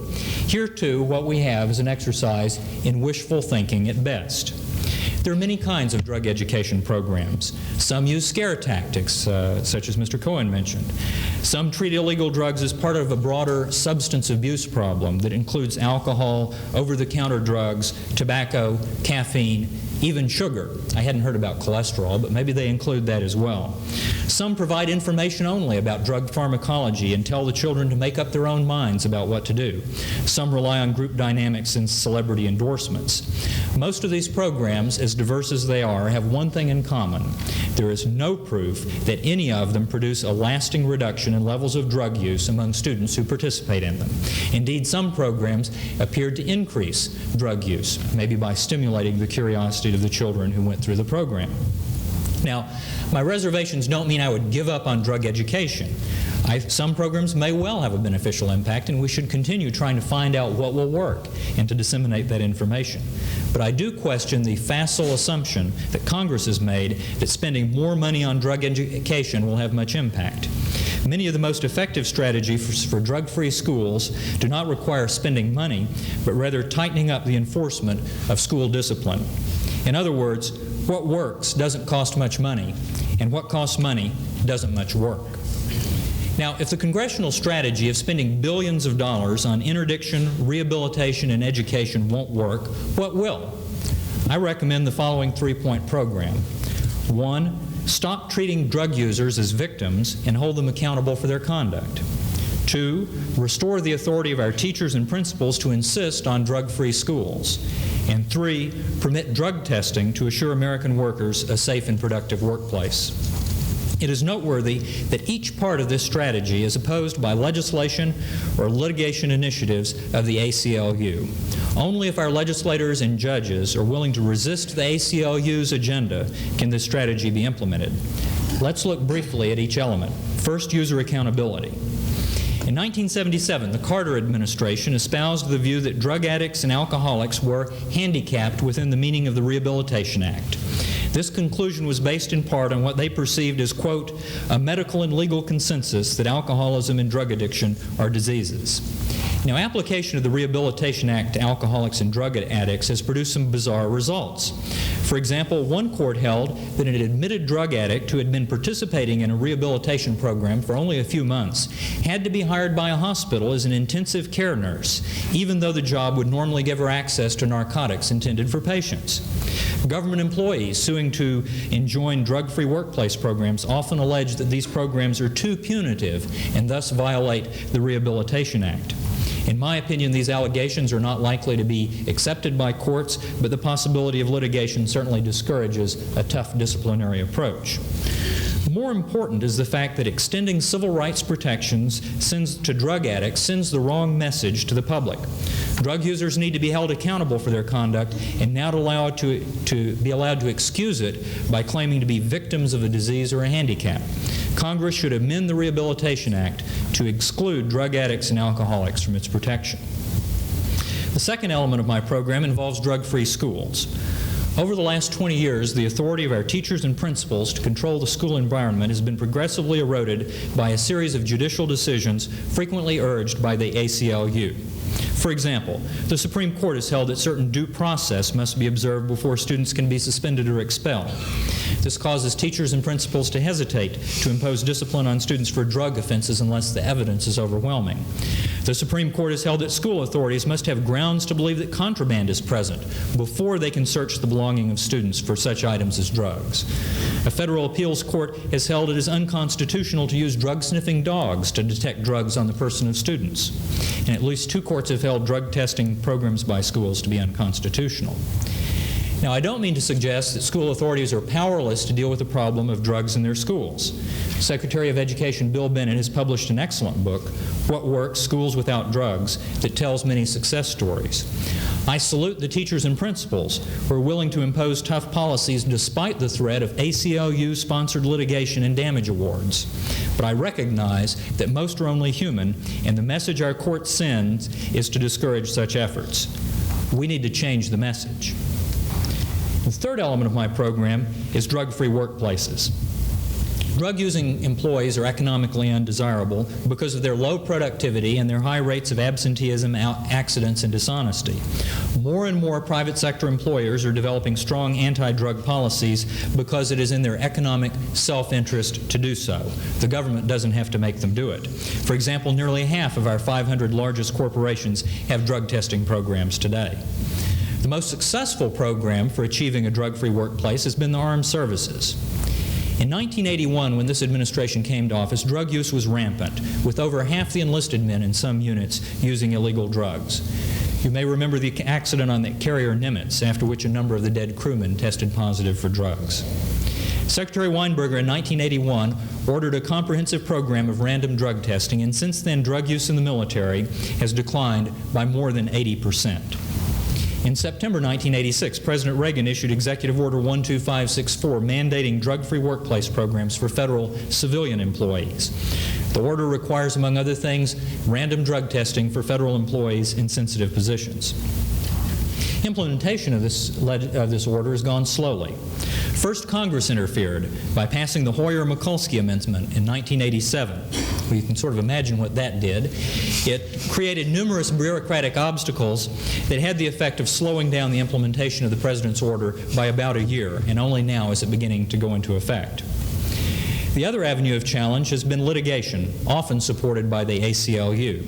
Here, too, what we have is an exercise in wishful thinking at best. There are many kinds of drug education programs. Some use scare tactics, such as Mr. Cohen mentioned. Some treat illegal drugs as part of a broader substance abuse problem that includes alcohol, over-the-counter drugs, tobacco, caffeine, even sugar. I hadn't heard about cholesterol, but maybe they include that as well. Some provide information only about drug pharmacology and tell the children to make up their own minds about what to do. Some rely on group dynamics and celebrity endorsements. Most of these programs, as diverse as they are, have one thing in common. There is no proof that any of them produce a lasting reduction in levels of drug use among students who participate in them. Indeed, some programs appeared to increase drug use, maybe by stimulating the curiosity of the children who went through the program. Now, my reservations don't mean I would give up on drug education. Some programs may well have a beneficial impact, and we should continue trying to find out what will work and to disseminate that information. But I do question the facile assumption that Congress has made that spending more money on drug education will have much impact. Many of the most effective strategies for drug-free schools do not require spending money, but rather tightening up the enforcement of school discipline. In other words, what works doesn't cost much money, and what costs money doesn't much work. Now, if the congressional strategy of spending billions of dollars on interdiction, rehabilitation, and education won't work, what will? I recommend the following three-point program. 1, stop treating drug users as victims and hold them accountable for their conduct. 2, restore the authority of our teachers and principals to insist on drug-free schools. And 3, permit drug testing to assure American workers a safe and productive workplace. It is noteworthy that each part of this strategy is opposed by legislation or litigation initiatives of the ACLU. Only if our legislators and judges are willing to resist the ACLU's agenda can this strategy be implemented. Let's look briefly at each element. First, user accountability. In 1977, the Carter administration espoused the view that drug addicts and alcoholics were handicapped within the meaning of the Rehabilitation Act. This conclusion was based in part on what they perceived as, quote, a medical and legal consensus that alcoholism and drug addiction are diseases. Now, application of the Rehabilitation Act to alcoholics and drug addicts has produced some bizarre results. For example, one court held that an admitted drug addict who had been participating in a rehabilitation program for only a few months had to be hired by a hospital as an intensive care nurse, even though the job would normally give her access to narcotics intended for patients. Government employees suing to enjoin drug-free workplace programs often allege that these programs are too punitive and thus violate the Rehabilitation Act. In my opinion, these allegations are not likely to be accepted by courts, but the possibility of litigation certainly discourages a tough disciplinary approach. More important is the fact that extending civil rights protections to drug addicts sends the wrong message to the public. Drug users need to be held accountable for their conduct and not allowed to be allowed to excuse it by claiming to be victims of a disease or a handicap. Congress should amend the Rehabilitation Act to exclude drug addicts and alcoholics from its protection. The second element of my program involves drug-free schools. Over the last 20 years, the authority of our teachers and principals to control the school environment has been progressively eroded by a series of judicial decisions frequently urged by the ACLU. For example, the Supreme Court has held that certain due process must be observed before students can be suspended or expelled. This causes teachers and principals to hesitate to impose discipline on students for drug offenses unless the evidence is overwhelming. The Supreme Court has held that school authorities must have grounds to believe that contraband is present before they can search the belongings of students for such items as drugs. A federal appeals court has held it is unconstitutional to use drug-sniffing dogs to detect drugs on the person of students. And at least 2 courts have held drug testing programs by schools to be unconstitutional. Now, I don't mean to suggest that school authorities are powerless to deal with the problem of drugs in their schools. Secretary of Education Bill Bennett has published an excellent book, What Works? Schools Without Drugs, that tells many success stories. I salute the teachers and principals who are willing to impose tough policies despite the threat of ACLU-sponsored litigation and damage awards. But I recognize that most are only human, and the message our court sends is to discourage such efforts. We need to change the message. The third element of my program is drug-free workplaces. Drug-using employees are economically undesirable because of their low productivity and their high rates of absenteeism, accidents, and dishonesty. More and more private sector employers are developing strong anti-drug policies because it is in their economic self-interest to do so. The government doesn't have to make them do it. For example, nearly half of our 500 largest corporations have drug testing programs today. The most successful program for achieving a drug-free workplace has been the armed services. In 1981, when this administration came to office, drug use was rampant, with over half the enlisted men in some units using illegal drugs. You may remember the accident on the carrier Nimitz, after which a number of the dead crewmen tested positive for drugs. Secretary Weinberger in 1981 ordered a comprehensive program of random drug testing, and since then drug use in the military has declined by more than 80%. In September 1986, President Reagan issued Executive Order 12564 mandating drug-free workplace programs for federal civilian employees. The order requires, among other things, random drug testing for federal employees in sensitive positions. Implementation of this order has gone slowly. First, Congress interfered by passing the Hoyer-Mikulski Amendment in 1987. Well, you can sort of imagine what that did. It created numerous bureaucratic obstacles that had the effect of slowing down the implementation of the President's order by about a year, and only now is it beginning to go into effect. The other avenue of challenge has been litigation, often supported by the ACLU.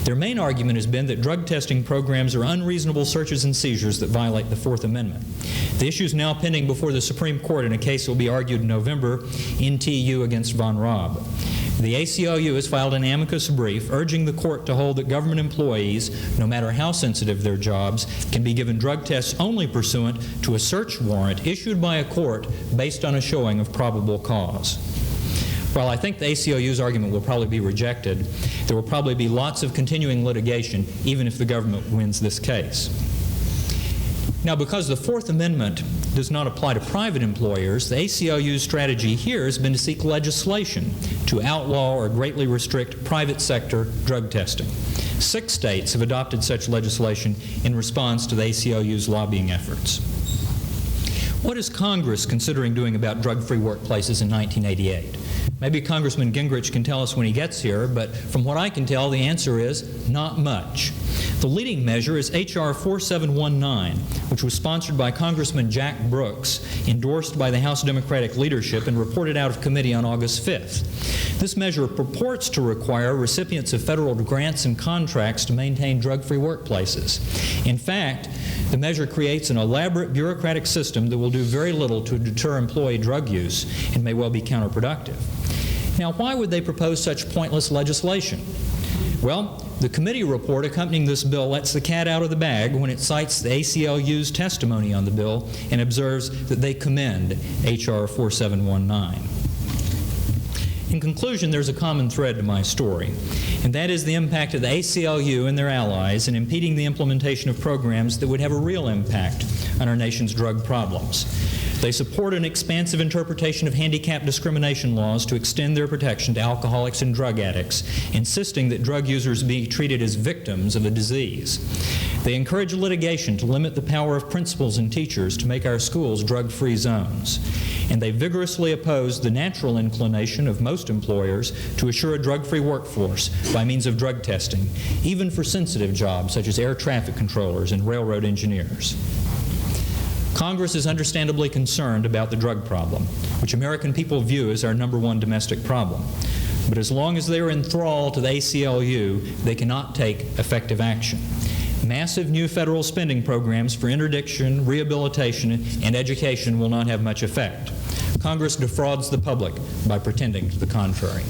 Their main argument has been that drug testing programs are unreasonable searches and seizures that violate the Fourth Amendment. The issue is now pending before the Supreme Court in a case that will be argued in November, NTU against Von Raab. The ACLU has filed an amicus brief urging the court to hold that government employees, no matter how sensitive their jobs, can be given drug tests only pursuant to a search warrant issued by a court based on a showing of probable cause. While I think the ACLU's argument will probably be rejected, there will probably be lots of continuing litigation even if the government wins this case. Now, because the Fourth Amendment does not apply to private employers, the ACLU's strategy here has been to seek legislation to outlaw or greatly restrict private sector drug testing. 6 states have adopted such legislation in response to the ACLU's lobbying efforts. What is Congress considering doing about drug-free workplaces in 1988? Maybe Congressman Gingrich can tell us when he gets here, but from what I can tell, the answer is not much. The leading measure is H.R. 4719, which was sponsored by Congressman Jack Brooks, endorsed by the House Democratic leadership, and reported out of committee on August 5th. This measure purports to require recipients of federal grants and contracts to maintain drug-free workplaces. In fact, the measure creates an elaborate bureaucratic system that will do very little to deter employee drug use and may well be counterproductive. Now, why would they propose such pointless legislation? Well, the committee report accompanying this bill lets the cat out of the bag when it cites the ACLU's testimony on the bill and observes that they commend H.R. 4719. In conclusion, there's a common thread to my story, and that is the impact of the ACLU and their allies in impeding the implementation of programs that would have a real impact on our nation's drug problems. They support an expansive interpretation of handicap discrimination laws to extend their protection to alcoholics and drug addicts, insisting that drug users be treated as victims of a disease. They encourage litigation to limit the power of principals and teachers to make our schools drug-free zones. And they vigorously oppose the natural inclination of most employers to assure a drug-free workforce by means of drug testing, even for sensitive jobs such as air traffic controllers and railroad engineers. Congress is understandably concerned about the drug problem, which American people view as our #1 domestic problem. But as long as they are in thrall to the ACLU, they cannot take effective action. Massive new federal spending programs for interdiction, rehabilitation, and education will not have much effect. Congress defrauds the public by pretending to the contrary.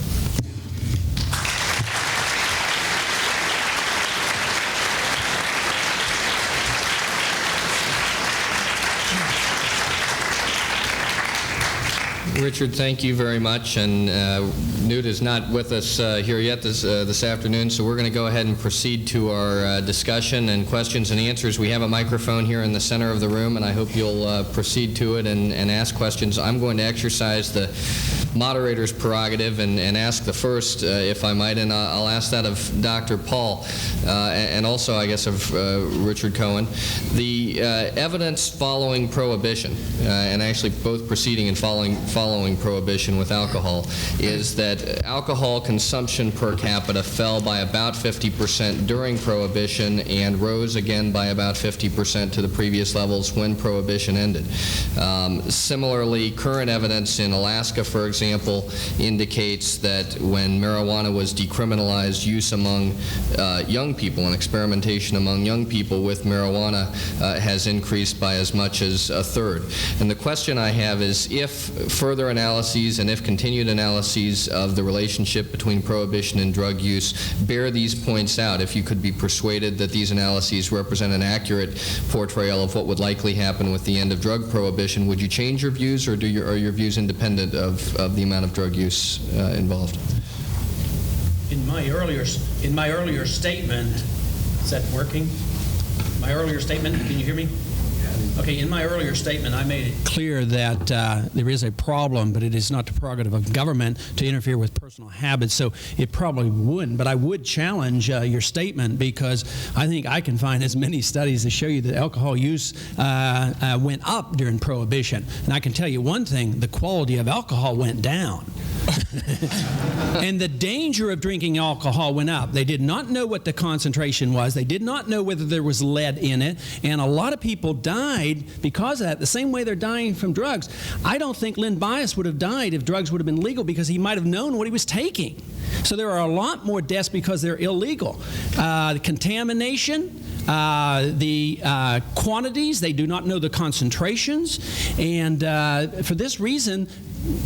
Richard, thank you very much. And Newt is not with us here yet this afternoon, so we're going to go ahead and proceed to our discussion and questions and answers. We have a microphone here in the center of the room, and I hope you'll proceed to it and ask questions. I'm going to exercise the moderator's prerogative and ask the first, if I might, and I'll ask that of Dr. Paul and also, I guess, of Richard Cohen. The evidence following prohibition, and actually both preceding and following following Prohibition with alcohol is that alcohol consumption per capita fell by about 50% during Prohibition and rose again by about 50% to the previous levels when Prohibition ended. Similarly, current evidence in Alaska, for example, indicates that when marijuana was decriminalized, use among young people and experimentation among young people with marijuana has increased by as much as a third. And the question I have is, if further analyses and if continued analyses of the relationship between prohibition and drug use bear these points out, if you could be persuaded that these analyses represent an accurate portrayal of what would likely happen with the end of drug prohibition, would you change your views, or are your views independent of the amount of drug use involved? In my earlier statement, is that working? My earlier statement, can you hear me? Okay, in my earlier statement, I made it clear that there is a problem, but it is not the prerogative of government to interfere with personal habits, so it probably wouldn't. But I would challenge your statement, because I think I can find as many studies that show you that alcohol use went up during Prohibition. And I can tell you one thing, the quality of alcohol went down. And the danger of drinking alcohol went up. They did not know what the concentration was. They did not know whether there was lead in it. And a lot of people died because of that, the same way they're dying from drugs. I don't think Len Bias would have died if drugs would have been legal, because he might have known what he was taking. So there are a lot more deaths because they're illegal. The contamination, the quantities, they do not know the concentrations. And for this reason,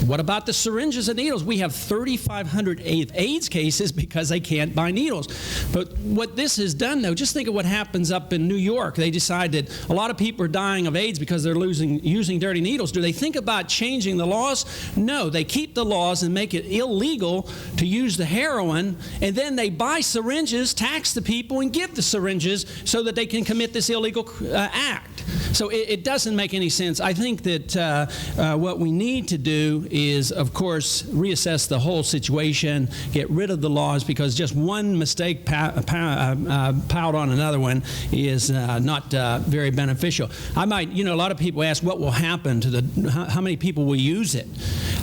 what about the syringes and needles? We have 3,500 AIDS cases because they can't buy needles. But what this has done, though, just think of what happens up in New York. They decide that a lot of people are dying of AIDS because they're using dirty needles. Do they think about changing the laws? No, they keep the laws and make it illegal to use the heroin, and then they buy syringes, tax the people, and give the syringes so that they can commit this illegal act. So it doesn't make any sense. I think that what we need to do is, of course, reassess the whole situation, get rid of the laws, because just one mistake piled on another one is not very beneficial. I might, a lot of people ask what will happen to how many people will use it,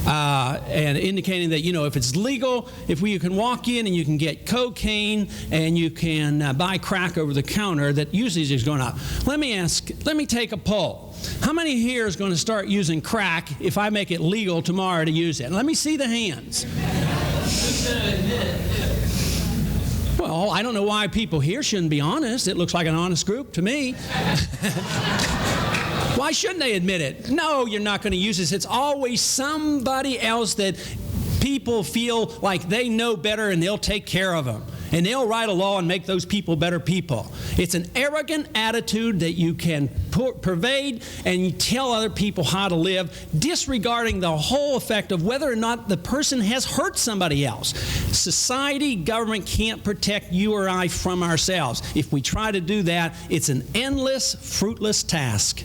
and indicating that, if it's legal, if you can walk in and you can get cocaine and you can buy crack over the counter, that usage is going up. Let me take a poll. How many here is going to start using crack if I make it legal tomorrow to use it? And let me see the hands. Well, I don't know why people here shouldn't be honest. It looks like an honest group to me. Why shouldn't they admit it? No, you're not going to use this. It's always somebody else that people feel like they know better and they'll take care of them. And they'll write a law and make those people better people. It's an arrogant attitude that you can pervade, and you tell other people how to live, disregarding the whole effect of whether or not the person has hurt somebody else. Society, government can't protect you or I from ourselves. If we try to do that, it's an endless, fruitless task.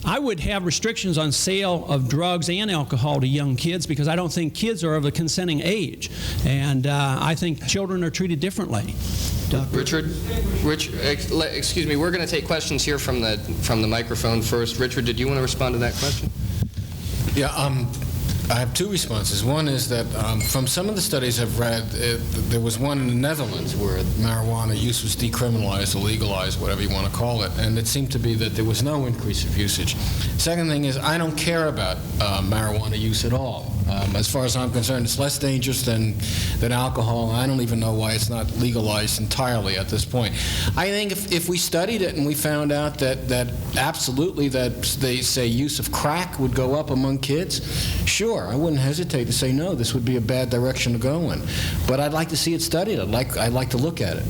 I would have restrictions on sale of drugs and alcohol to young kids, because I don't think kids are of a consenting age. And I think children are treated differently. Richard, excuse me, we're going to take questions here from the microphone first. Richard, did you want to respond to that question? Yeah, I have two responses. One is that from some of the studies I've read, there was one in the Netherlands where marijuana use was decriminalized or legalized, whatever you want to call it, and it seemed to be that there was no increase of usage. Second thing is, I don't care about marijuana use at all. As far as I'm concerned, it's less dangerous than alcohol, and I don't even know why it's not legalized entirely at this point. I think if we studied it and we found out that absolutely that they say use of crack would go up among kids, sure, I wouldn't hesitate to say no, this would be a bad direction to go in. But I'd like to see it studied. I'd like to look at it.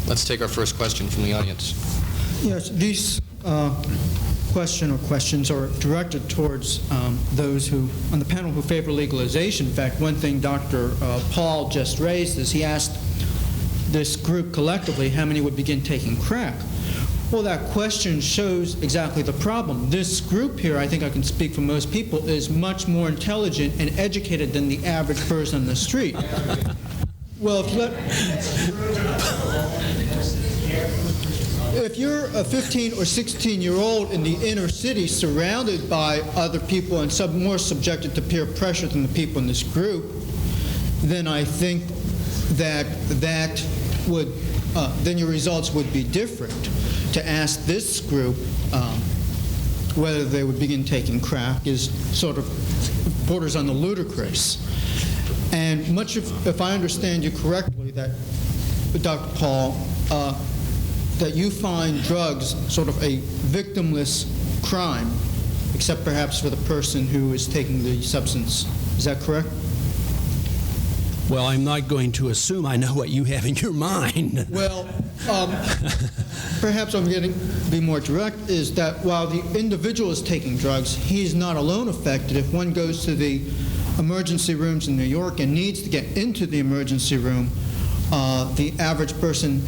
Let's take our first question from the audience. Yes, these questions are directed towards those who, on the panel, who favor legalization. In fact, one thing Dr. Paul just raised is he asked this group collectively how many would begin taking crack. Well, that question shows exactly the problem. This group here, I think I can speak for most people, is much more intelligent and educated than the average person on the street. Well, If you're a 15 or 16-year-old in the inner city surrounded by other people and more subjected to peer pressure than the people in this group, then I think that then your results would be different. To ask this group whether they would begin taking crack is sort of borders on the ludicrous. And if I understand you correctly, that Dr. Paul, that you find drugs sort of a victimless crime, except perhaps for the person who is taking the substance. Is that correct? Well, I'm not going to assume I know what you have in your mind. Well, perhaps I'm going to be more direct, is that while the individual is taking drugs, he is not alone affected. If one goes to the emergency rooms in New York and needs to get into the emergency room, the average person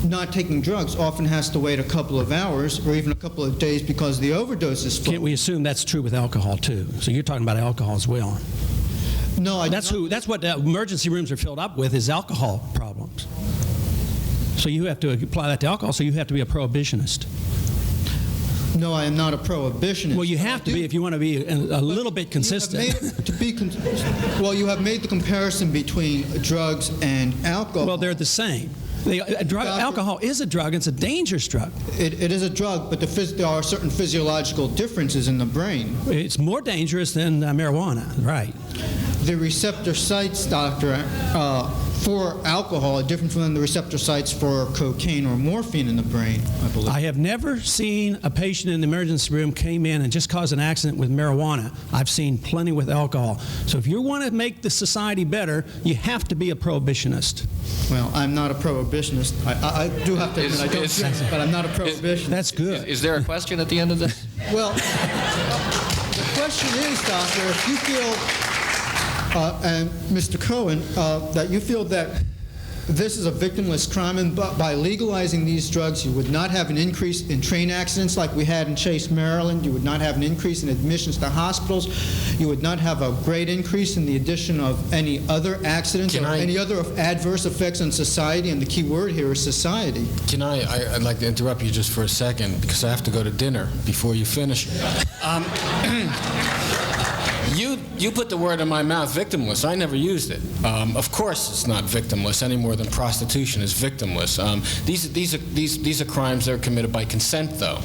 not taking drugs often has to wait a couple of hours or even a couple of days because the overdose is full. Can't we assume that's true with alcohol, too? So you're talking about alcohol as well. No, that's what the emergency rooms are filled up with, is alcohol problems. So you have to apply that to alcohol, so you have to be a prohibitionist. No, I am not a prohibitionist. Well, you have to be if you want to be a little bit consistent. Well, you have made the comparison between drugs and alcohol. Well, they're the same. Alcohol is a drug. It's a dangerous drug. It is a drug, but there are certain physiological differences in the brain. It's more dangerous than marijuana, right? The receptor sites, doctor, for alcohol are different from the receptor sites for cocaine or morphine in the brain, I believe. I have never seen a patient in the emergency room came in and just caused an accident with marijuana. I've seen plenty with alcohol. So if you want to make the society better, you have to be a prohibitionist. Well, I'm not a prohibitionist. I do have to admit I don't drink, but I'm not a prohibitionist. That's good. Is there a question at the end of this? Well, the question is, doctor, if you feel, and Mr. Cohen, that you feel that this is a victimless crime, and by legalizing these drugs, you would not have an increase in train accidents like we had in Chase, Maryland. You would not have an increase in admissions to hospitals. You would not have a great increase in the addition of any other accidents or any other adverse effects on society, and the key word here is society. I'd like to interrupt you just for a second because I have to go to dinner before you finish. You put the word in my mouth, victimless. I never used it. Of course, it's not victimless any more than prostitution is victimless. These are crimes that are committed by consent, though,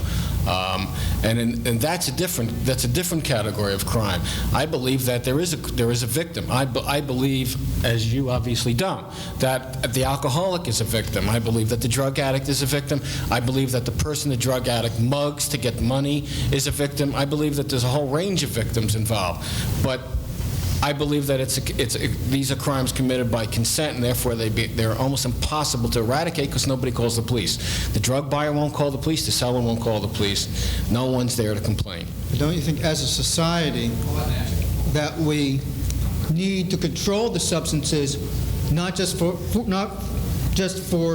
and that's a different category of crime. I believe that there is a victim. I believe, as you obviously don't, that the alcoholic is a victim. I believe that the drug addict is a victim. I believe that the person the drug addict mugs to get money is a victim. I believe that there's a whole range of victims involved. But I believe that these are crimes committed by consent, and therefore they're almost impossible to eradicate because nobody calls the police. The drug buyer won't call the police. The seller won't call the police. No one's there to complain. But don't you think, as a society, that we need to control the substances, not just for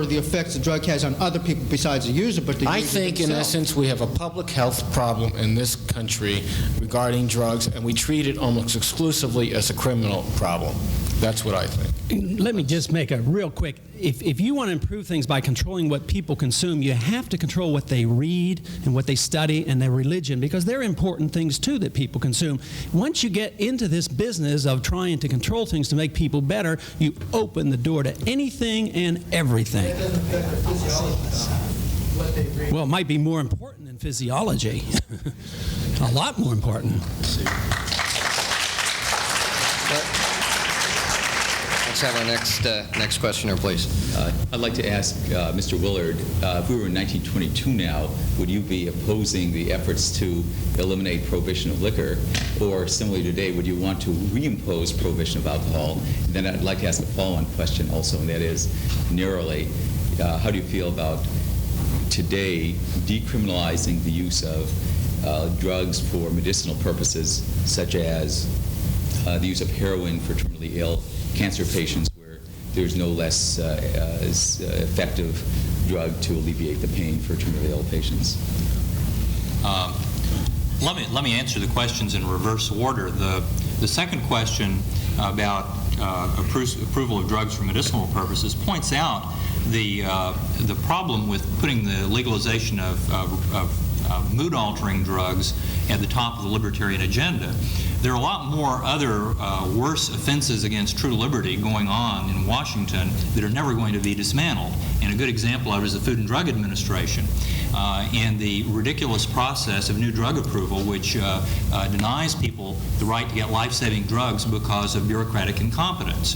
the effects the drug has on other people besides the user, but the user I think, in essence, we have a public health problem in this country regarding drugs, and we treat it almost exclusively as a criminal problem. That's what I think. Let me just make a real quick. If you want to improve things by controlling what people consume, you have to control what they read and what they study and their religion, because they're important things, too, that people consume. Once you get into this business of trying to control things to make people better, you open the door to anything and everything. Well, it might be more important than physiology. A lot more important. Let's have our next questioner, please. I'd like to ask Mr. Willard, if we were in 1922 now, would you be opposing the efforts to eliminate prohibition of liquor? Or similarly today, would you want to reimpose prohibition of alcohol? And then I'd like to ask a follow-on question also, and that is, narrowly, how do you feel about today decriminalizing the use of drugs for medicinal purposes, such as the use of heroin for terminally ill cancer patients, where there's no less effective drug to alleviate the pain for terminally ill patients? Let me answer the questions in reverse order. The second question about approval of drugs for medicinal purposes points out the problem with putting the legalization of mood-altering drugs at the top of the libertarian agenda. There are a lot more other worse offenses against true liberty going on in Washington that are never going to be dismantled. And a good example of it is the Food and Drug Administration and the ridiculous process of new drug approval, which denies people the right to get life-saving drugs because of bureaucratic incompetence.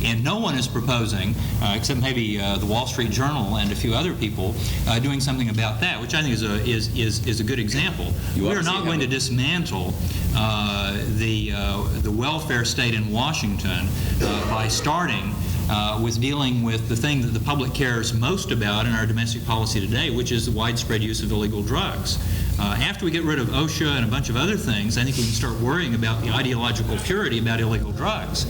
And no one is proposing, except maybe the Wall Street Journal and a few other people, doing something about that, which I think is a good example. We are not going to dismantle the welfare state in Washington by starting with dealing with the thing that the public cares most about in our domestic policy today, which is the widespread use of illegal drugs. After we get rid of OSHA and a bunch of other things, I think we can start worrying about the ideological purity about illegal drugs.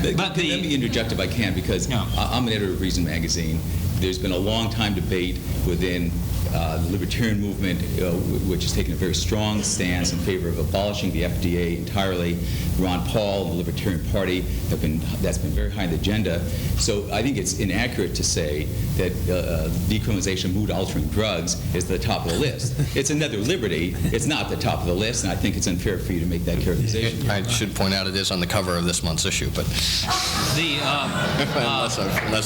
Let me interject if I can, because I'm an editor of Reason Magazine. There's been a long time debate within the libertarian movement, which has taken a very strong stance in favor of abolishing the FDA entirely. Ron Paul and the Libertarian Party that's been very high on the agenda. So I think it's inaccurate to say that decriminalization of mood-altering drugs is the top of the list. It's another liberty. It's not the top of the list, and I think it's unfair for you to make that characterization. I should point out it is on the cover of this month's issue, but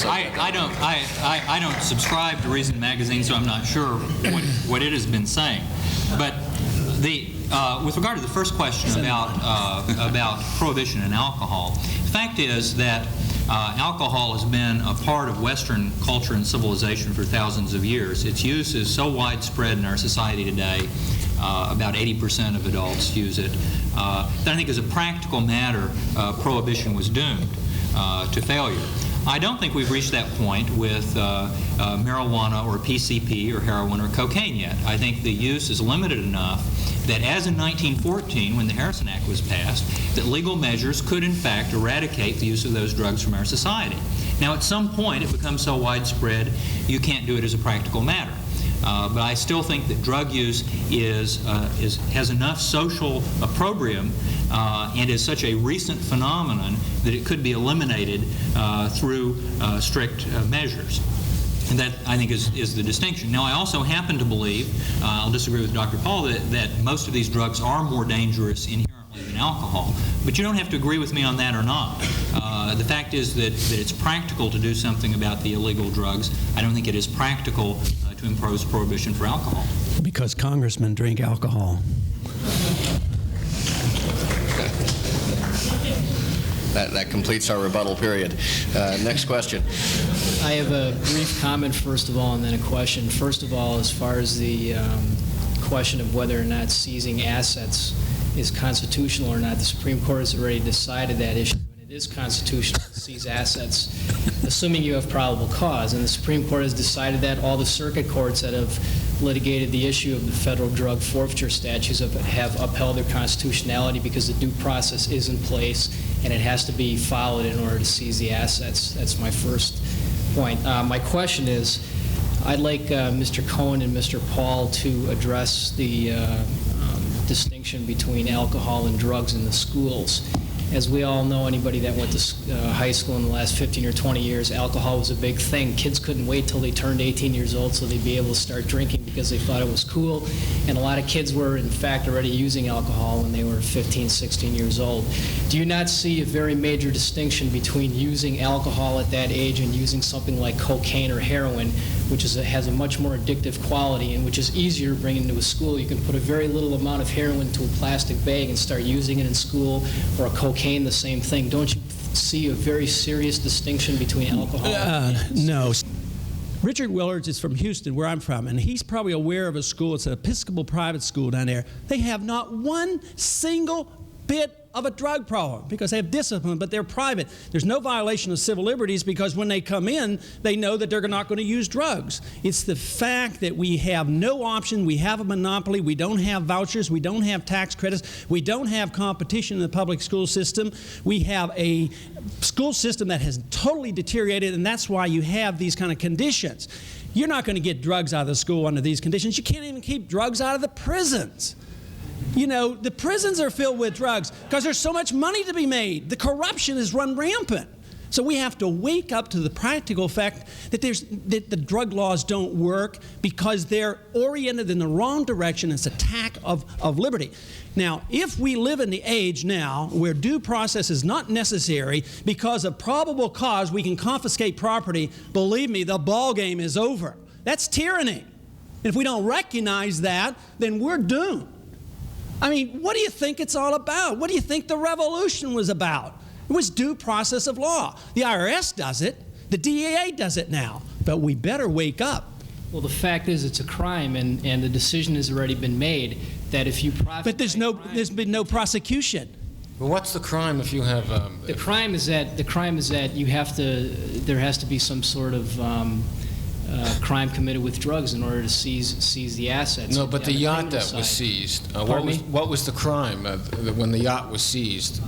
I don't subscribe to Reason Magazine, so I'm not sure what it has been saying. But with regard to the first question about prohibition and alcohol, the fact is that alcohol has been a part of Western culture and civilization for thousands of years. Its use is so widespread in our society today, about 80% of adults use it, that I think as a practical matter, prohibition was doomed to failure. I don't think we've reached that point with marijuana or PCP or heroin or cocaine yet. I think the use is limited enough that, as in 1914, when the Harrison Act was passed, that legal measures could in fact eradicate the use of those drugs from our society. Now, at some point, it becomes so widespread you can't do it as a practical matter. But I still think that drug use has enough social opprobrium and is such a recent phenomenon that it could be eliminated through strict measures. And that, I think, is the distinction. Now, I also happen to believe, I'll disagree with Dr. Paul, that most of these drugs are more dangerous inherently than alcohol. But you don't have to agree with me on that or not. The fact is that it's practical to do something about the illegal drugs. I don't think it is practical to impose prohibition for alcohol. Because congressmen drink alcohol. That completes our rebuttal period. Next question. I have a brief comment, first of all, and then a question. First of all, as far as the question of whether or not seizing assets is constitutional or not, the Supreme Court has already decided that issue, and it is constitutional to seize assets, assuming you have probable cause. And the Supreme Court has decided that. All the circuit courts that have litigated the issue of the federal drug forfeiture statutes have upheld their constitutionality because the due process is in place and it has to be followed in order to seize the assets. That's my first point. My question is, I'd like Mr. Cohen and Mr. Paul to address the distinction between alcohol and drugs in the schools. As we all know, anybody that went to high school in the last 15 or 20 years, alcohol was a big thing. Kids couldn't wait till they turned 18 years old so they'd be able to start drinking because they thought it was cool. And a lot of kids were, in fact, already using alcohol when they were 15, 16 years old. Do you not see a very major distinction between using alcohol at that age and using something like cocaine or heroin, which has a much more addictive quality and which is easier to bring into a school? You can put a very little amount of heroin into a plastic bag and start using it in school, or a cocaine, the same thing. Don't you see a very serious distinction between alcohol and No. Richard Willard is from Houston, where I'm from, and he's probably aware of a school. It's an Episcopal private school down there. They have not one single bit of a drug problem because they have discipline, but they're private. There's no violation of civil liberties because when they come in, they know that they're not going to use drugs. It's the fact that we have no option, we have a monopoly, we don't have vouchers, we don't have tax credits, we don't have competition in the public school system. We have a school system that has totally deteriorated, and that's why you have these kind of conditions. You're not going to get drugs out of the school under these conditions. You can't even keep drugs out of the prisons. You know, the prisons are filled with drugs because there's so much money to be made. The corruption is run rampant. So we have to wake up to the practical fact that the drug laws don't work because they're oriented in the wrong direction. It's an attack of liberty. Now, if we live in the age now where due process is not necessary because of probable cause we can confiscate property, believe me, the ball game is over. That's tyranny. And if we don't recognize that, then we're doomed. I mean, what do you think it's all about? What do you think the revolution was about? It was due process of law. The IRS does it. The DEA does it now. But we better wake up. Well, the fact is it's a crime, and the decision has already been made that if you prosecute... But there's been no prosecution. Well, what's the crime if you have... The crime is that you have to... There has to be some sort of crime committed with drugs in order to seize the assets. No, but the yacht that was seized, what was the crime when the yacht was seized?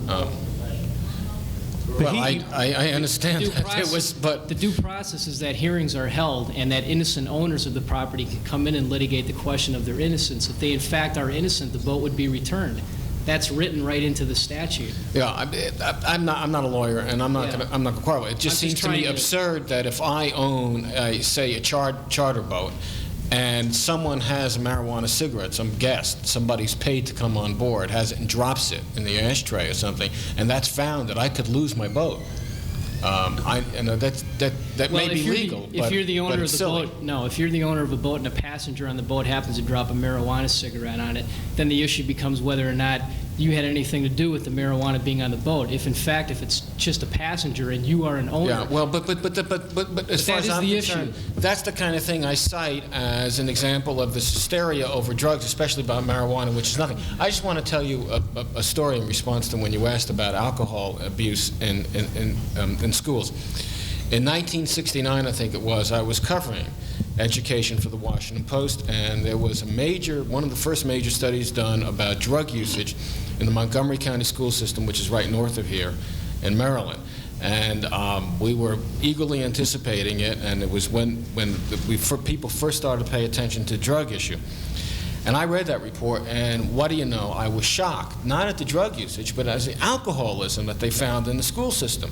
Well, I understand that. It was, but the due process is that hearings are held and that innocent owners of the property can come in and litigate the question of their innocence. If they in fact are innocent, the boat would be returned. That's written right into the statute. Yeah, I'm not a lawyer, and I'm not going to quarrel. It just seems to me absurd that if I own, say, a charter boat, and someone has a marijuana cigarette, some guest, somebody's paid to come on board, has it and drops it in the ashtray or something, and that's found, that I could lose my boat. That may be legal, if you're the owner of the silly. boat, no. If you're the owner of a boat and a passenger on the boat happens to drop a marijuana cigarette on it, then the issue becomes whether or not you had anything to do with the marijuana being on the boat. If in fact, if it's just a passenger and you are an owner, yeah. Well, but as far as I'm concerned, that's the kind of thing I cite as an example of this hysteria over drugs, especially about marijuana, which is nothing. I just want to tell you a story in response to when you asked about alcohol abuse in schools. In 1969, I think it was, I was covering education for the Washington Post, and there was one of the first major studies done about drug usage in the Montgomery County school system, which is right north of here in Maryland. And we were eagerly anticipating it, and it was when people first started to pay attention to the drug issue. And I read that report, and what do you know? I was shocked, not at the drug usage, but at the alcoholism that they found in the school system.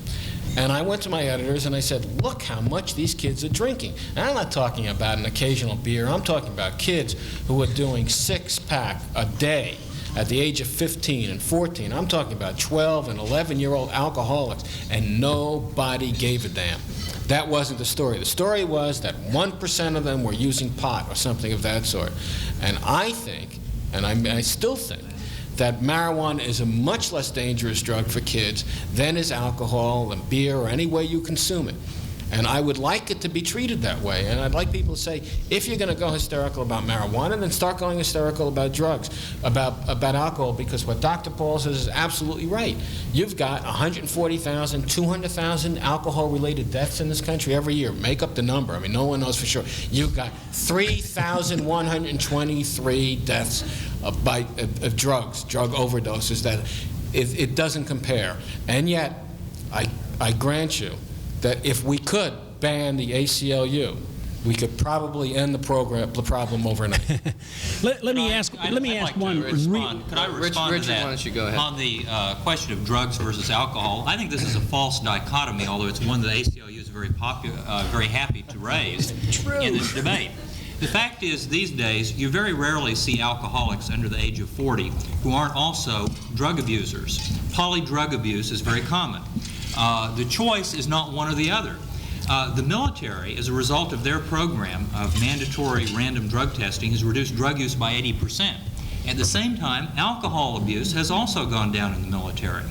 And I went to my editors and I said, look how much these kids are drinking. And I'm not talking about an occasional beer. I'm talking about kids who are doing 6-pack a day at the age of 15 and 14. I'm talking about 12 and 11-year-old alcoholics, and nobody gave a damn. That wasn't the story. The story was that 1% of them were using pot or something of that sort. And I think, and I still think, that marijuana is a much less dangerous drug for kids than is alcohol and beer or any way you consume it. And I would like it to be treated that way. And I'd like people to say, if you're going to go hysterical about marijuana, then start going hysterical about drugs, about alcohol, because what Dr. Paul says is absolutely right. You've got 140,000, 200,000 alcohol-related deaths in this country every year. Make up the number. I mean, no one knows for sure. You've got 3,123 deaths of drugs, drug overdoses. That it doesn't compare. And yet, I grant you that if we could ban the ACLU, we could probably end the problem overnight. Let me ask one. Could I respond Richard, to that? why don't you go ahead? On the question of drugs versus alcohol, I think this is a false dichotomy, although it's one that ACLU is very happy to raise in this debate. The fact is, these days, you very rarely see alcoholics under the age of 40 who aren't also drug abusers. Polydrug abuse is very common. The choice is not one or the other. The military, as a result of their program of mandatory random drug testing, has reduced drug use by 80%. At the same time, alcohol abuse has also gone down in the military.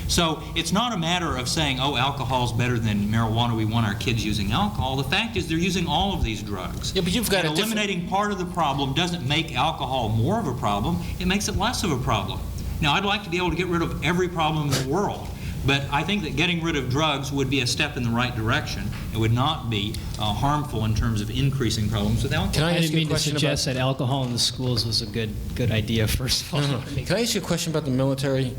So it's not a matter of saying, oh, alcohol is better than marijuana, we want our kids using alcohol. The fact is they're using all of these drugs. Yeah, but you've got eliminating part of the problem doesn't make alcohol more of a problem, it makes it less of a problem. Now, I'd like to be able to get rid of every problem in the world, but I think that getting rid of drugs would be a step in the right direction. It would not be harmful in terms of increasing problems with alcohol. I didn't mean to suggest that alcohol in the schools was a good idea, first of all. Can I ask you a question about the military?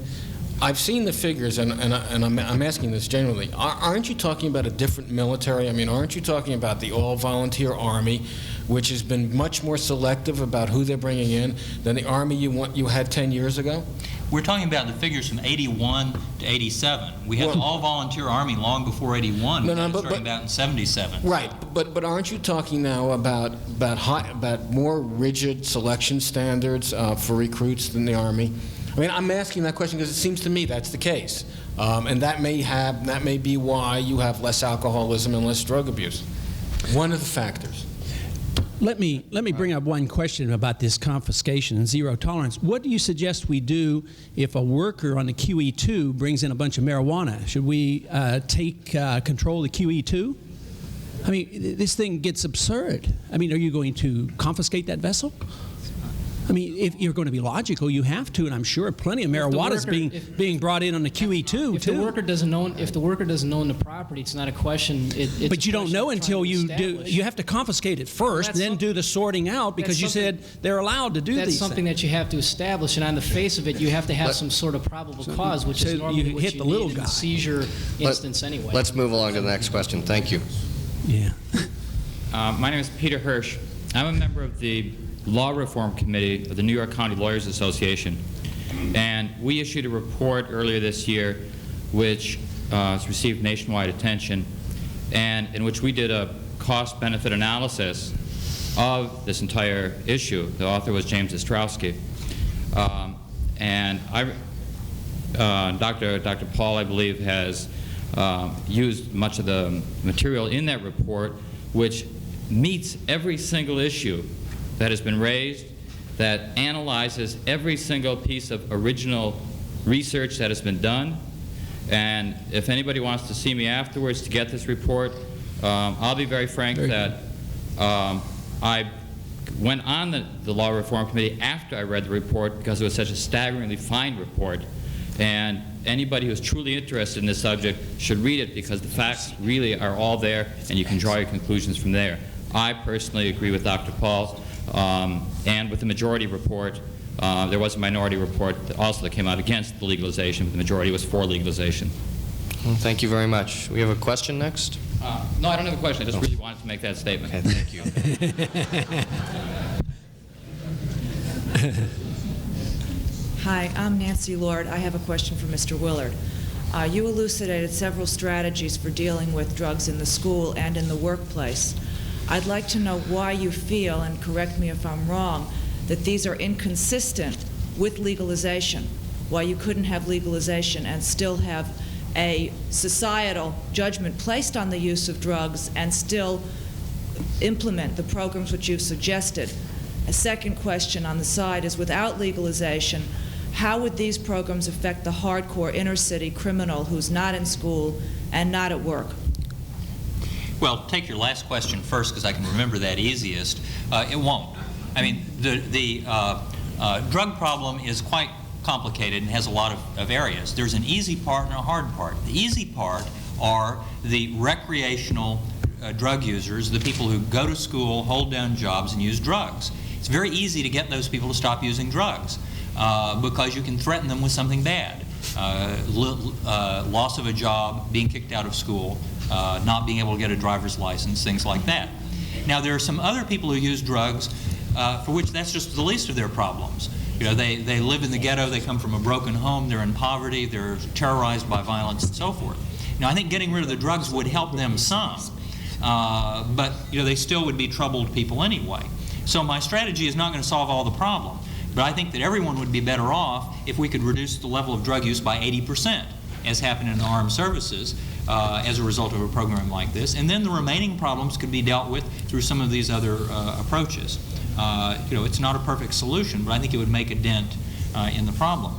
I've seen the figures, and I'm asking this generally. Aren't you talking about a different military? I mean, aren't you talking about the all-volunteer Army which has been much more selective about who they're bringing in than the Army you had 10 years ago? We're talking about the figures from 81 to 87. We had the all-volunteer Army long before 81. Starting about in 77. Right, but aren't you talking now about more rigid selection standards for recruits than the Army? I mean, I'm asking that question because it seems to me that's the case, and that may be why you have less alcoholism and less drug abuse. One of the factors. Let me bring up one question about this confiscation and zero tolerance. What do you suggest we do if a worker on the QE2 brings in a bunch of marijuana? Should we take control of the QE2? I mean, this thing gets absurd. I mean, are you going to confiscate that vessel? I mean, if you're going to be logical, you have to, and I'm sure plenty of marijuana is being brought in on the QE2 too. If the worker doesn't own the property, it's not a question. But you don't know until you do. You have to confiscate it first, and then do the sorting out because you said they're allowed to do these things. That's something that you have to establish, and on the face of it, you have to have some sort of probable cause, which is normally what you need in the seizure instance anyway. Let's move along to the next question. Thank you. Yeah. My name is Peter Hirsch. I'm a member of the Law Reform Committee of the New York County Lawyers Association, and we issued a report earlier this year which has received nationwide attention, and in which we did a cost-benefit analysis of this entire issue. The author was James Ostrowski, and Dr. Paul, I believe, has used much of the material in that report, which meets every single issue that has been raised, that analyzes every single piece of original research that has been done. And if anybody wants to see me afterwards to get this report, I'll be very frank that I went on the Law Reform Committee after I read the report because it was such a staggeringly fine report. And anybody who's truly interested in this subject should read it because the facts really are all there and you can draw your conclusions from there. I personally agree with Dr. Paul. And with the majority report, there was a minority report that came out against the legalization, but the majority was for legalization. Well, thank you very much. We have a question next? No, I don't have a question. I just really wanted to make that statement. Okay, thank you. Hi, I'm Nancy Lord. I have a question for Mr. Willard. You elucidated several strategies for dealing with drugs in the school and in the workplace. I'd like to know why you feel, and correct me if I'm wrong, that these are inconsistent with legalization, why you couldn't have legalization and still have a societal judgment placed on the use of drugs and still implement the programs which you've suggested. A second question on the side is, without legalization, how would these programs affect the hardcore inner-city criminal who's not in school and not at work? Well, take your last question first because I can remember that easiest. It won't. I mean, the drug problem is quite complicated and has a lot of areas. There's an easy part and a hard part. The easy part are the recreational drug users, the people who go to school, hold down jobs, and use drugs. It's very easy to get those people to stop using drugs because you can threaten them with something bad. Loss of a job, being kicked out of school, not being able to get a driver's license, things like that. Now, there are some other people who use drugs for which that's just the least of their problems. You know, they live in the ghetto, they come from a broken home, they're in poverty, they're terrorized by violence and so forth. Now, I think getting rid of the drugs would help them some, but you know, they still would be troubled people anyway. So my strategy is not going to solve all the problem, but I think that everyone would be better off if we could reduce the level of drug use by 80%, as happened in the armed services, as a result of a program like this. And then the remaining problems could be dealt with through some of these other approaches. You know, it's not a perfect solution, but I think it would make a dent in the problem.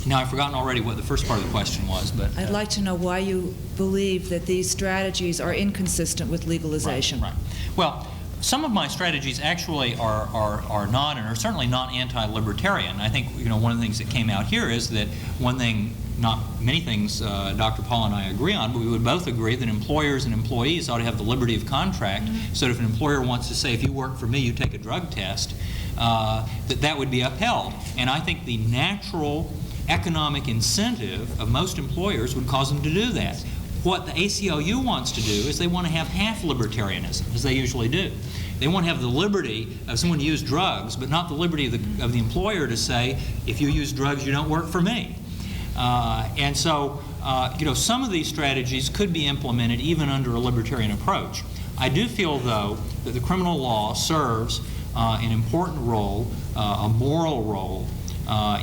Now, I've forgotten already what the first part of the question was, but... I'd like to know why you believe that these strategies are inconsistent with legalization. Right. Well, some of my strategies actually are not, and are certainly not anti-libertarian. I think, you know, one of the things that came out here is that one thing, not many things Dr. Paul and I agree on, but we would both agree that employers and employees ought to have the liberty of contract, so that if an employer wants to say, if you work for me, you take a drug test, that would be upheld. And I think the natural economic incentive of most employers would cause them to do that. What the ACLU wants to do is they want to have half libertarianism, as they usually do. They won't have the liberty of someone to use drugs, but not the liberty of the employer to say, if you use drugs, you don't work for me. And so, some of these strategies could be implemented even under a libertarian approach. I do feel, though, that the criminal law serves an important role, a moral role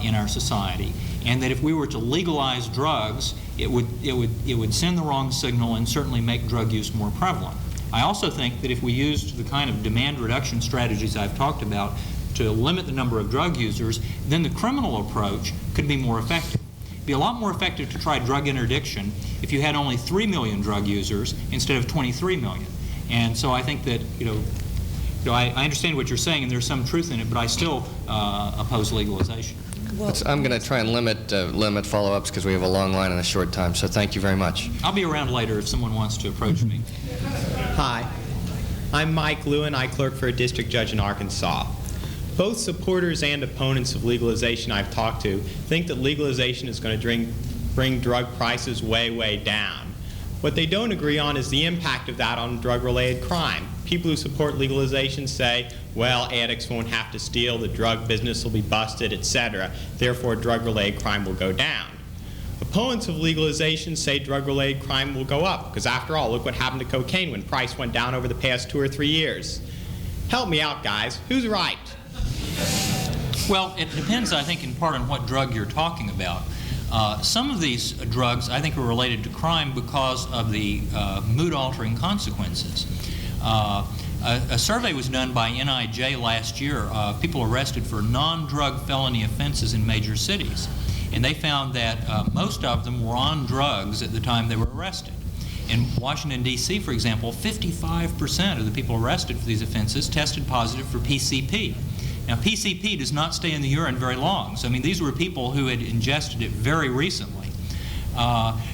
in our society, and that if we were to legalize drugs, it would send the wrong signal and certainly make drug use more prevalent. I also think that if we used the kind of demand reduction strategies I've talked about to limit the number of drug users, then the criminal approach could be more effective. It'd be a lot more effective to try drug interdiction if you had only 3 million drug users instead of 23 million. And so I think that, I understand what you're saying, and there's some truth in it, but I still oppose legalization. Well, I'm going to try and limit follow-ups because we have a long line in a short time, so thank you very much. I'll be around later if someone wants to approach me. Hi, I'm Mike Lewin. I clerk for a district judge in Arkansas. Both supporters and opponents of legalization I've talked to think that legalization is going to bring drug prices way, way down. What they don't agree on is the impact of that on drug-related crime. People who support legalization say, well, addicts won't have to steal, the drug business will be busted, etc. Therefore, drug-related crime will go down. Opponents of legalization say drug-related crime will go up, because after all, look what happened to cocaine when price went down over the past 2 or 3 years. Help me out, guys. Who's right? Well, it depends, I think, in part on what drug you're talking about. Some of these drugs, I think, are related to crime because of the mood-altering consequences. A survey was done by NIJ last year of people arrested for non-drug felony offenses in major cities. And they found that most of them were on drugs at the time they were arrested. In Washington, D.C., for example, 55% of the people arrested for these offenses tested positive for PCP. Now, PCP does not stay in the urine very long. So, I mean, these were people who had ingested it very recently.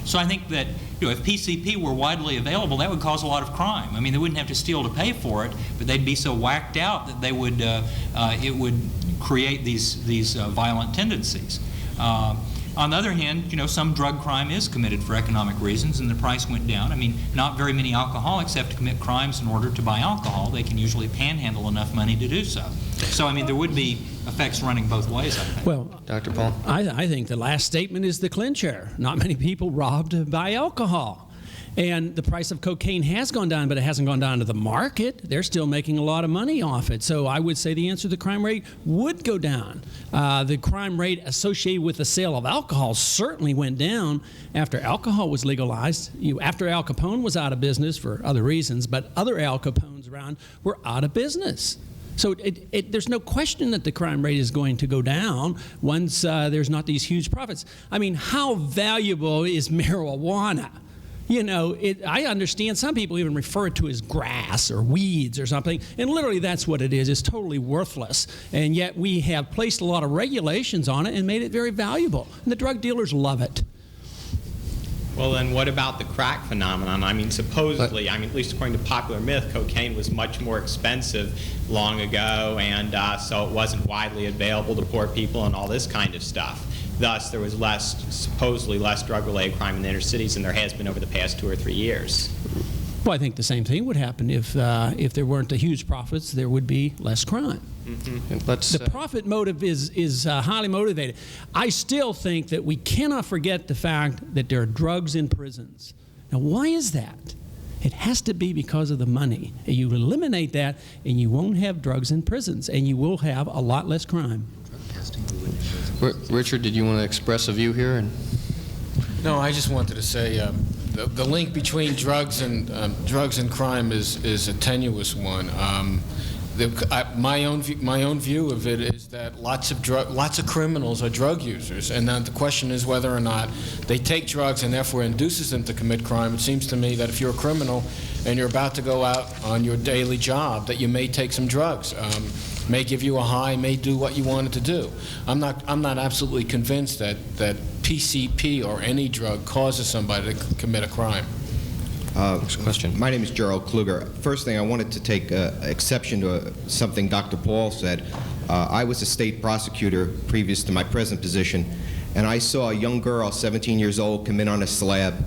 So I think that, if PCP were widely available, that would cause a lot of crime. I mean, they wouldn't have to steal to pay for it, but they'd be so whacked out that they would, it would create these violent tendencies. On the other hand, some drug crime is committed for economic reasons, and the price went down. I mean, not very many alcoholics have to commit crimes in order to buy alcohol. They can usually panhandle enough money to do so. So, I mean, there would be effects running both ways, I think. Well, Dr. Paul? I think the last statement is the clincher. Not many people robbed by alcohol. And the price of cocaine has gone down, but it hasn't gone down to the market. They're still making a lot of money off it. So I would say the answer to the crime rate would go down. The crime rate associated with the sale of alcohol certainly went down after alcohol was legalized. After Al Capone was out of business for other reasons, but other Al Capones around were out of business. So there's no question that the crime rate is going to go down once there's not these huge profits. I mean, how valuable is marijuana? I understand some people even refer it to as grass or weeds or something, and literally that's what it is. It's totally worthless. And yet we have placed a lot of regulations on it and made it very valuable. And the drug dealers love it. Well, then what about the crack phenomenon? I mean, supposedly, at least according to popular myth, cocaine was much more expensive long ago, and so it wasn't widely available to poor people and all this kind of stuff. Thus, there was supposedly less drug-related crime in the inner cities than there has been over the past 2 or 3 years. Well, I think the same thing would happen if there weren't the huge profits. There would be less crime. Mm-hmm. The profit motive is highly motivated. I still think that we cannot forget the fact that there are drugs in prisons. Now, why is that? It has to be because of the money. And you eliminate that, and you won't have drugs in prisons, and you will have a lot less crime. Richard, did you want to express a view here? No, I just wanted to say the link between drugs and crime is a tenuous one. My own view of it is that lots of criminals are drug users, and then the question is whether or not they take drugs and therefore induces them to commit crime. It seems to me that if you're a criminal and you're about to go out on your daily job, that you may take some drugs. May give you a high, may do what you wanted to do. I'm not absolutely convinced that PCP or any drug causes somebody to commit a crime. Next question. My name is Gerald Kluger. First thing, I wanted to take exception to something Dr. Paul said. I was a state prosecutor previous to my present position, and I saw a young girl, 17 years old, come in on a slab,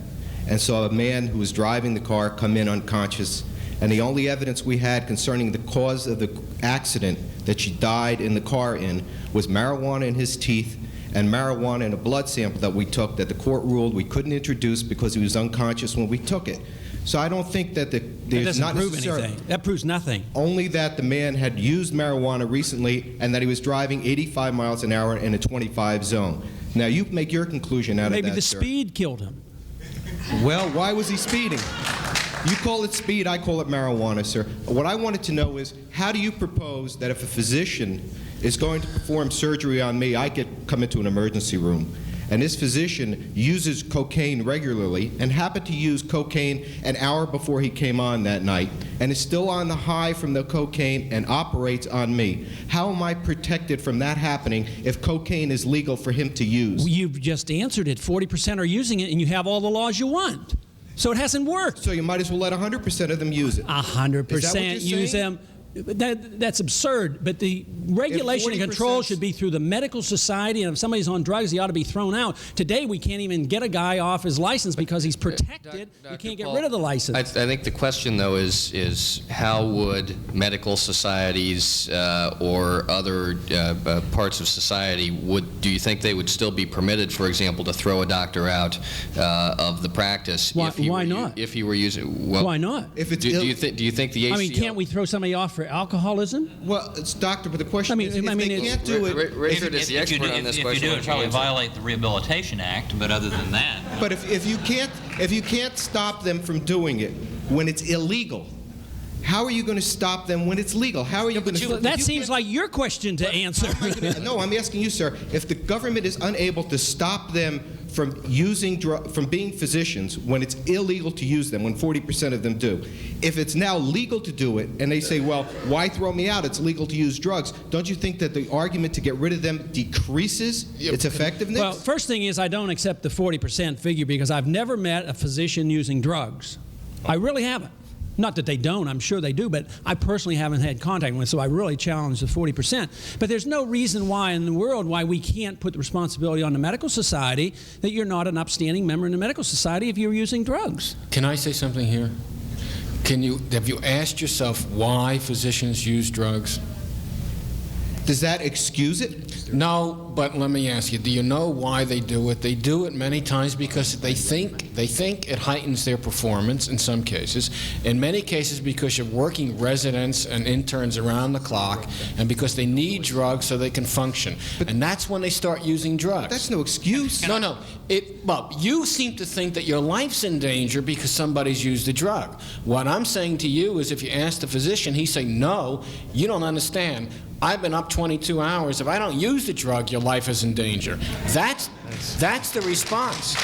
and saw a man who was driving the car come in unconscious, And the only evidence we had concerning the cause of the accident that she died in the car in was marijuana in his teeth and marijuana in a blood sample that we took that the court ruled we couldn't introduce because he was unconscious when we took it. So I don't think that there's doesn't not prove necessarily... anything. That proves nothing. Only that the man had used marijuana recently and that he was driving 85 miles an hour in a 25 zone. Now, you make your conclusion out of that, Maybe the sir. speed killed him. Well, why was he speeding? You call it speed, I call it marijuana, sir. What I wanted to know is, how do you propose that if a physician is going to perform surgery on me, I come into an emergency room, and this physician uses cocaine regularly and happened to use cocaine an hour before he came on that night and is still on the high from the cocaine and operates on me? How am I protected from that happening if cocaine is legal for him to use? Well, you've just answered it. 40% are using it, and you have all the laws you want. So it hasn't worked. So you might as well let 100% of them use it. 100% use them. That's absurd, but the regulation and control should be through the medical society, and if somebody's on drugs, he ought to be thrown out. Today, we can't even get a guy off his license because he's protected. You can't get rid of the license. I think the question, though, is how would medical societies or other parts of society, do you think they would still be permitted, for example, to throw a doctor out of the practice? Why not? If he were using... Well, why not? If it's do you think the ACL... I mean, can't we throw somebody off for alcoholism? Well, it's doctor, but the question is, if they can't do it... Richard is the expert on this question. If you do it, probably violate the Rehabilitation Act, but other than that... But if you can't stop them from doing it when it's illegal, how are you going to stop them when it's legal? How are you going to... That seems like your question to answer. No, I'm asking you, sir. If the government is unable to stop them from from being physicians when it's illegal to use them, when 40% of them do, if it's now legal to do it, and they say, well, why throw me out? It's legal to use drugs. Don't you think that the argument to get rid of them decreases its effectiveness? Well, first thing is I don't accept the 40% figure because I've never met a physician using drugs. I really haven't. Not that they don't, I'm sure they do, but I personally haven't had contact with, so I really challenge the 40%. But there's no reason why in the world why we can't put the responsibility on the medical society that you're not an upstanding member in the medical society if you're using drugs. Can I say something here? Have you asked yourself why physicians use drugs? Does that excuse it? No, but let me ask you, do you know why they do it? They do it many times because they think it heightens their performance in some cases. In many cases because you're working residents and interns around the clock and because they need drugs so they can function. And that's when they start using drugs. That's no excuse. No. Well, you seem to think that your life's in danger because somebody's used a drug. What I'm saying to you is if you ask the physician, he's saying, no, you don't understand. I've been up 22 hours. If I don't use the drug, your life is in danger. That's the response.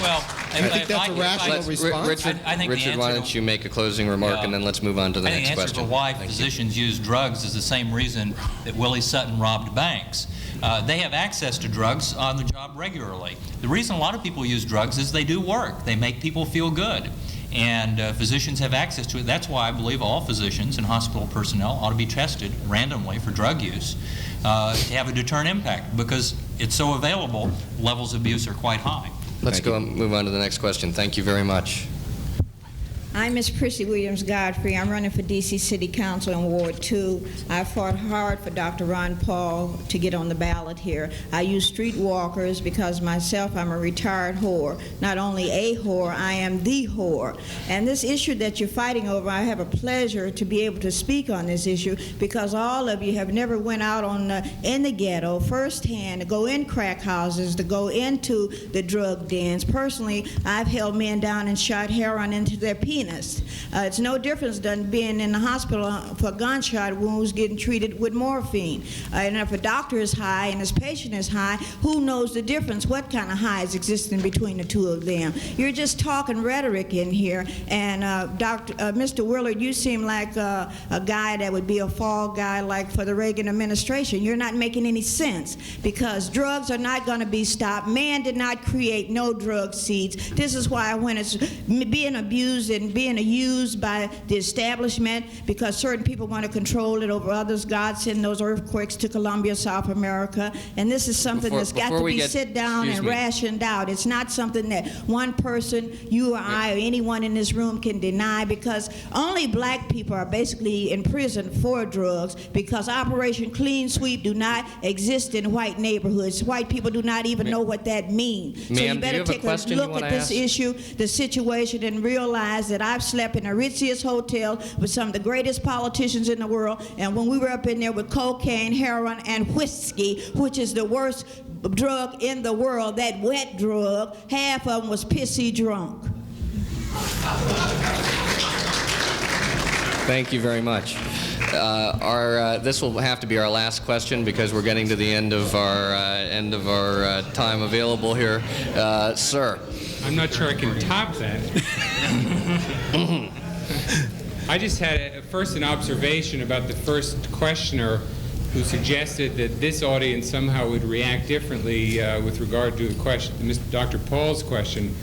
Well, I think that's a rational response. Richard, why don't you make a closing remark, and then let's move on to the next question. I think the answer for why physicians use drugs is the same reason that Willie Sutton robbed banks. They have access to drugs on the job regularly. The reason a lot of people use drugs is they do work. They make people feel good. And physicians have access to it. That's why I believe all physicians and hospital personnel ought to be tested randomly for drug use to have a deterrent impact. Because it's so available, levels of abuse are quite high. Let's move on to the next question. Thank you very much. I'm Miss Prissy Williams Godfrey. I'm running for D.C. City Council in Ward 2. I fought hard for Dr. Ron Paul to get on the ballot here. I use street walkers because myself, I'm a retired whore. Not only a whore, I am the whore. And this issue that you're fighting over, I have a pleasure to be able to speak on this issue because all of you have never went out in the ghetto firsthand to go in crack houses, to go into the drug dens. Personally, I've held men down and shot heroin into their penis. It's no difference than being in the hospital for gunshot wounds getting treated with morphine. And if a doctor is high and his patient is high, who knows the difference? What kind of high is existing between the two of them? You're just talking rhetoric in here. And Mr. Willard, you seem like a guy that would be a fall guy like for the Reagan administration. You're not making any sense because drugs are not going to be stopped. Man did not create no drug seeds. This is why when it's being abused and being used by the establishment because certain people want to control it over others. God sent those earthquakes to Colombia, South America, and this is something that's got to be sit down and rationed out. It's not something that one person, you or I or anyone in this room can deny, because only black people are basically in prison for drugs, because Operation Clean Sweep do not exist in white neighborhoods. White people do not even know what that means. So you better take a look at this issue, the situation, and realize that I've slept in the ritziest hotel with some of the greatest politicians in the world, and when we were up in there with cocaine, heroin, and whiskey, which is the worst drug in the world, that wet drug, half of them was pissy drunk. Thank you very much. This will have to be our last question because we're getting to the end of our time available here. Sir. I'm not sure I can top that. I just had first an observation about the first questioner who suggested that this audience somehow would react differently with regard to the question, Dr. Paul's question.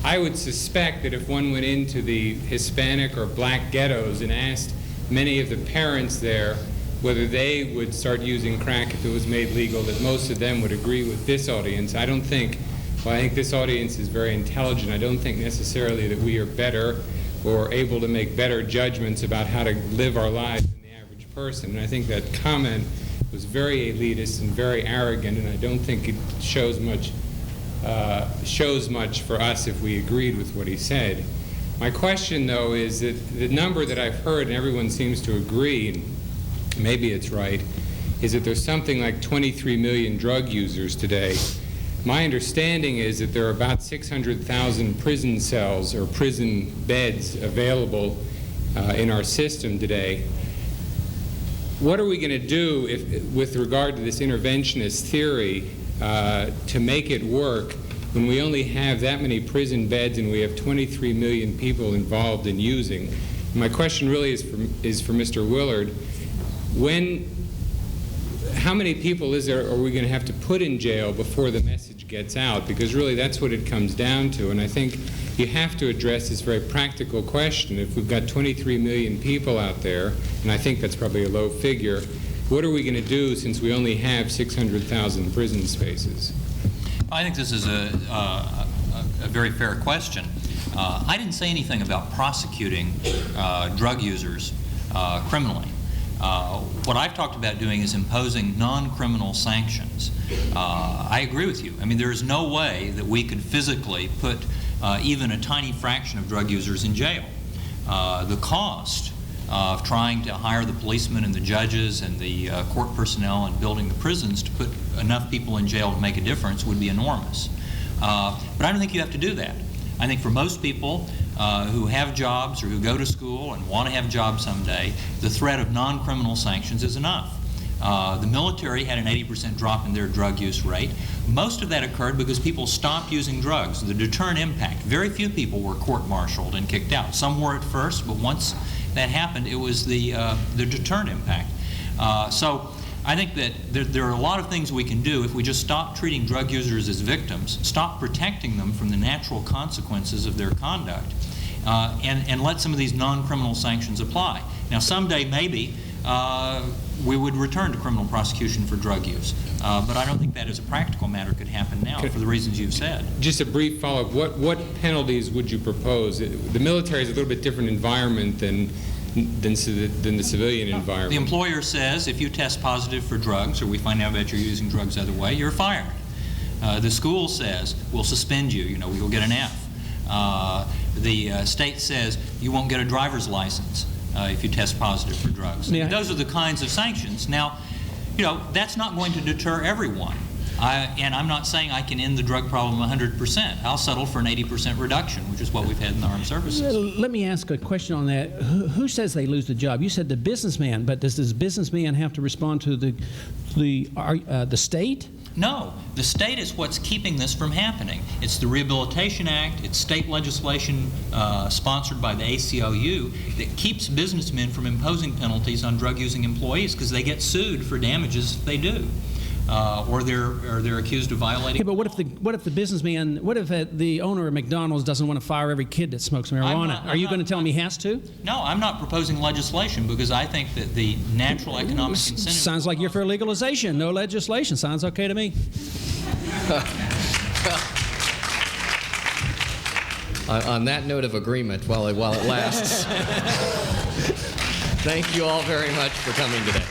I would suspect that if one went into the Hispanic or black ghettos and asked many of the parents there whether they would start using crack if it was made legal, that most of them would agree with this audience. I think this audience is very intelligent. I don't think necessarily that we are better or able to make better judgments about how to live our lives than the average person. And I think that comment was very elitist and very arrogant, and I don't think it shows much for us if we agreed with what he said. My question, though, is that the number that I've heard, and everyone seems to agree, and maybe it's right, is that there's something like 23 million drug users today. My understanding is that there are about 600,000 prison cells or prison beds available in our system today. What are we going to do with regard to this interventionist theory to make it work when we only have that many prison beds and we have 23 million people involved in using? My question really is for Mr. Willard. How many people are we going to have to put in jail before the message gets out? Because really that's what it comes down to, and I think you have to address this very practical question. If we've got 23 million people out there, and I think that's probably a low figure, what are we going to do since we only have 600,000 prison spaces? I think this is a very fair question. I didn't say anything about prosecuting drug users criminally. What I've talked about doing is imposing non-criminal sanctions. I agree with you. I mean, there is no way that we could physically put even a tiny fraction of drug users in jail. The cost of trying to hire the policemen and the judges and the court personnel and building the prisons to put enough people in jail to make a difference would be enormous. But I don't think you have to do that. I think for most people who have jobs or who go to school and want to have jobs someday, the threat of non-criminal sanctions is enough. The military had an 80% drop in their drug use rate. Most of that occurred because people stopped using drugs. The deterrent impact. Very few people were court-martialed and kicked out. Some were at first, but once that happened, it was the deterrent impact. So I think that there are a lot of things we can do if we just stop treating drug users as victims, stop protecting them from the natural consequences of their conduct, and let some of these non-criminal sanctions apply. Now, someday maybe we would return to criminal prosecution for drug use, but I don't think that as a practical matter could happen now for the reasons you've said. Just a brief follow-up. What penalties would you propose? The military is a little bit different environment than the civilian environment. The employer says if you test positive for drugs or we find out that you're using drugs other way, you're fired. The school says we'll suspend you, you'll get an F. The state says you won't get a driver's license if you test positive for drugs. Yeah. Those are the kinds of sanctions. Now, that's not going to deter everyone. And I'm not saying I can end the drug problem 100%. I'll settle for an 80% reduction, which is what we've had in the armed services. Let me ask a question on that. Who says they lose the job? You said the businessman, but does this businessman have to respond to the state? No, the state is what's keeping this from happening. It's the Rehabilitation Act, it's state legislation sponsored by the ACLU that keeps businessmen from imposing penalties on drug-using employees because they get sued for damages if they do. or they're accused of violating. Yeah, but what if the businessman, what if the owner of McDonald's doesn't want to fire every kid that smokes marijuana? Are you going to tell him he has to? No, I'm not proposing legislation because I think that the natural economic incentive. Sounds like you're for legalization, no legislation. Sounds okay to me. On that note of agreement, while it lasts, thank you all very much for coming today.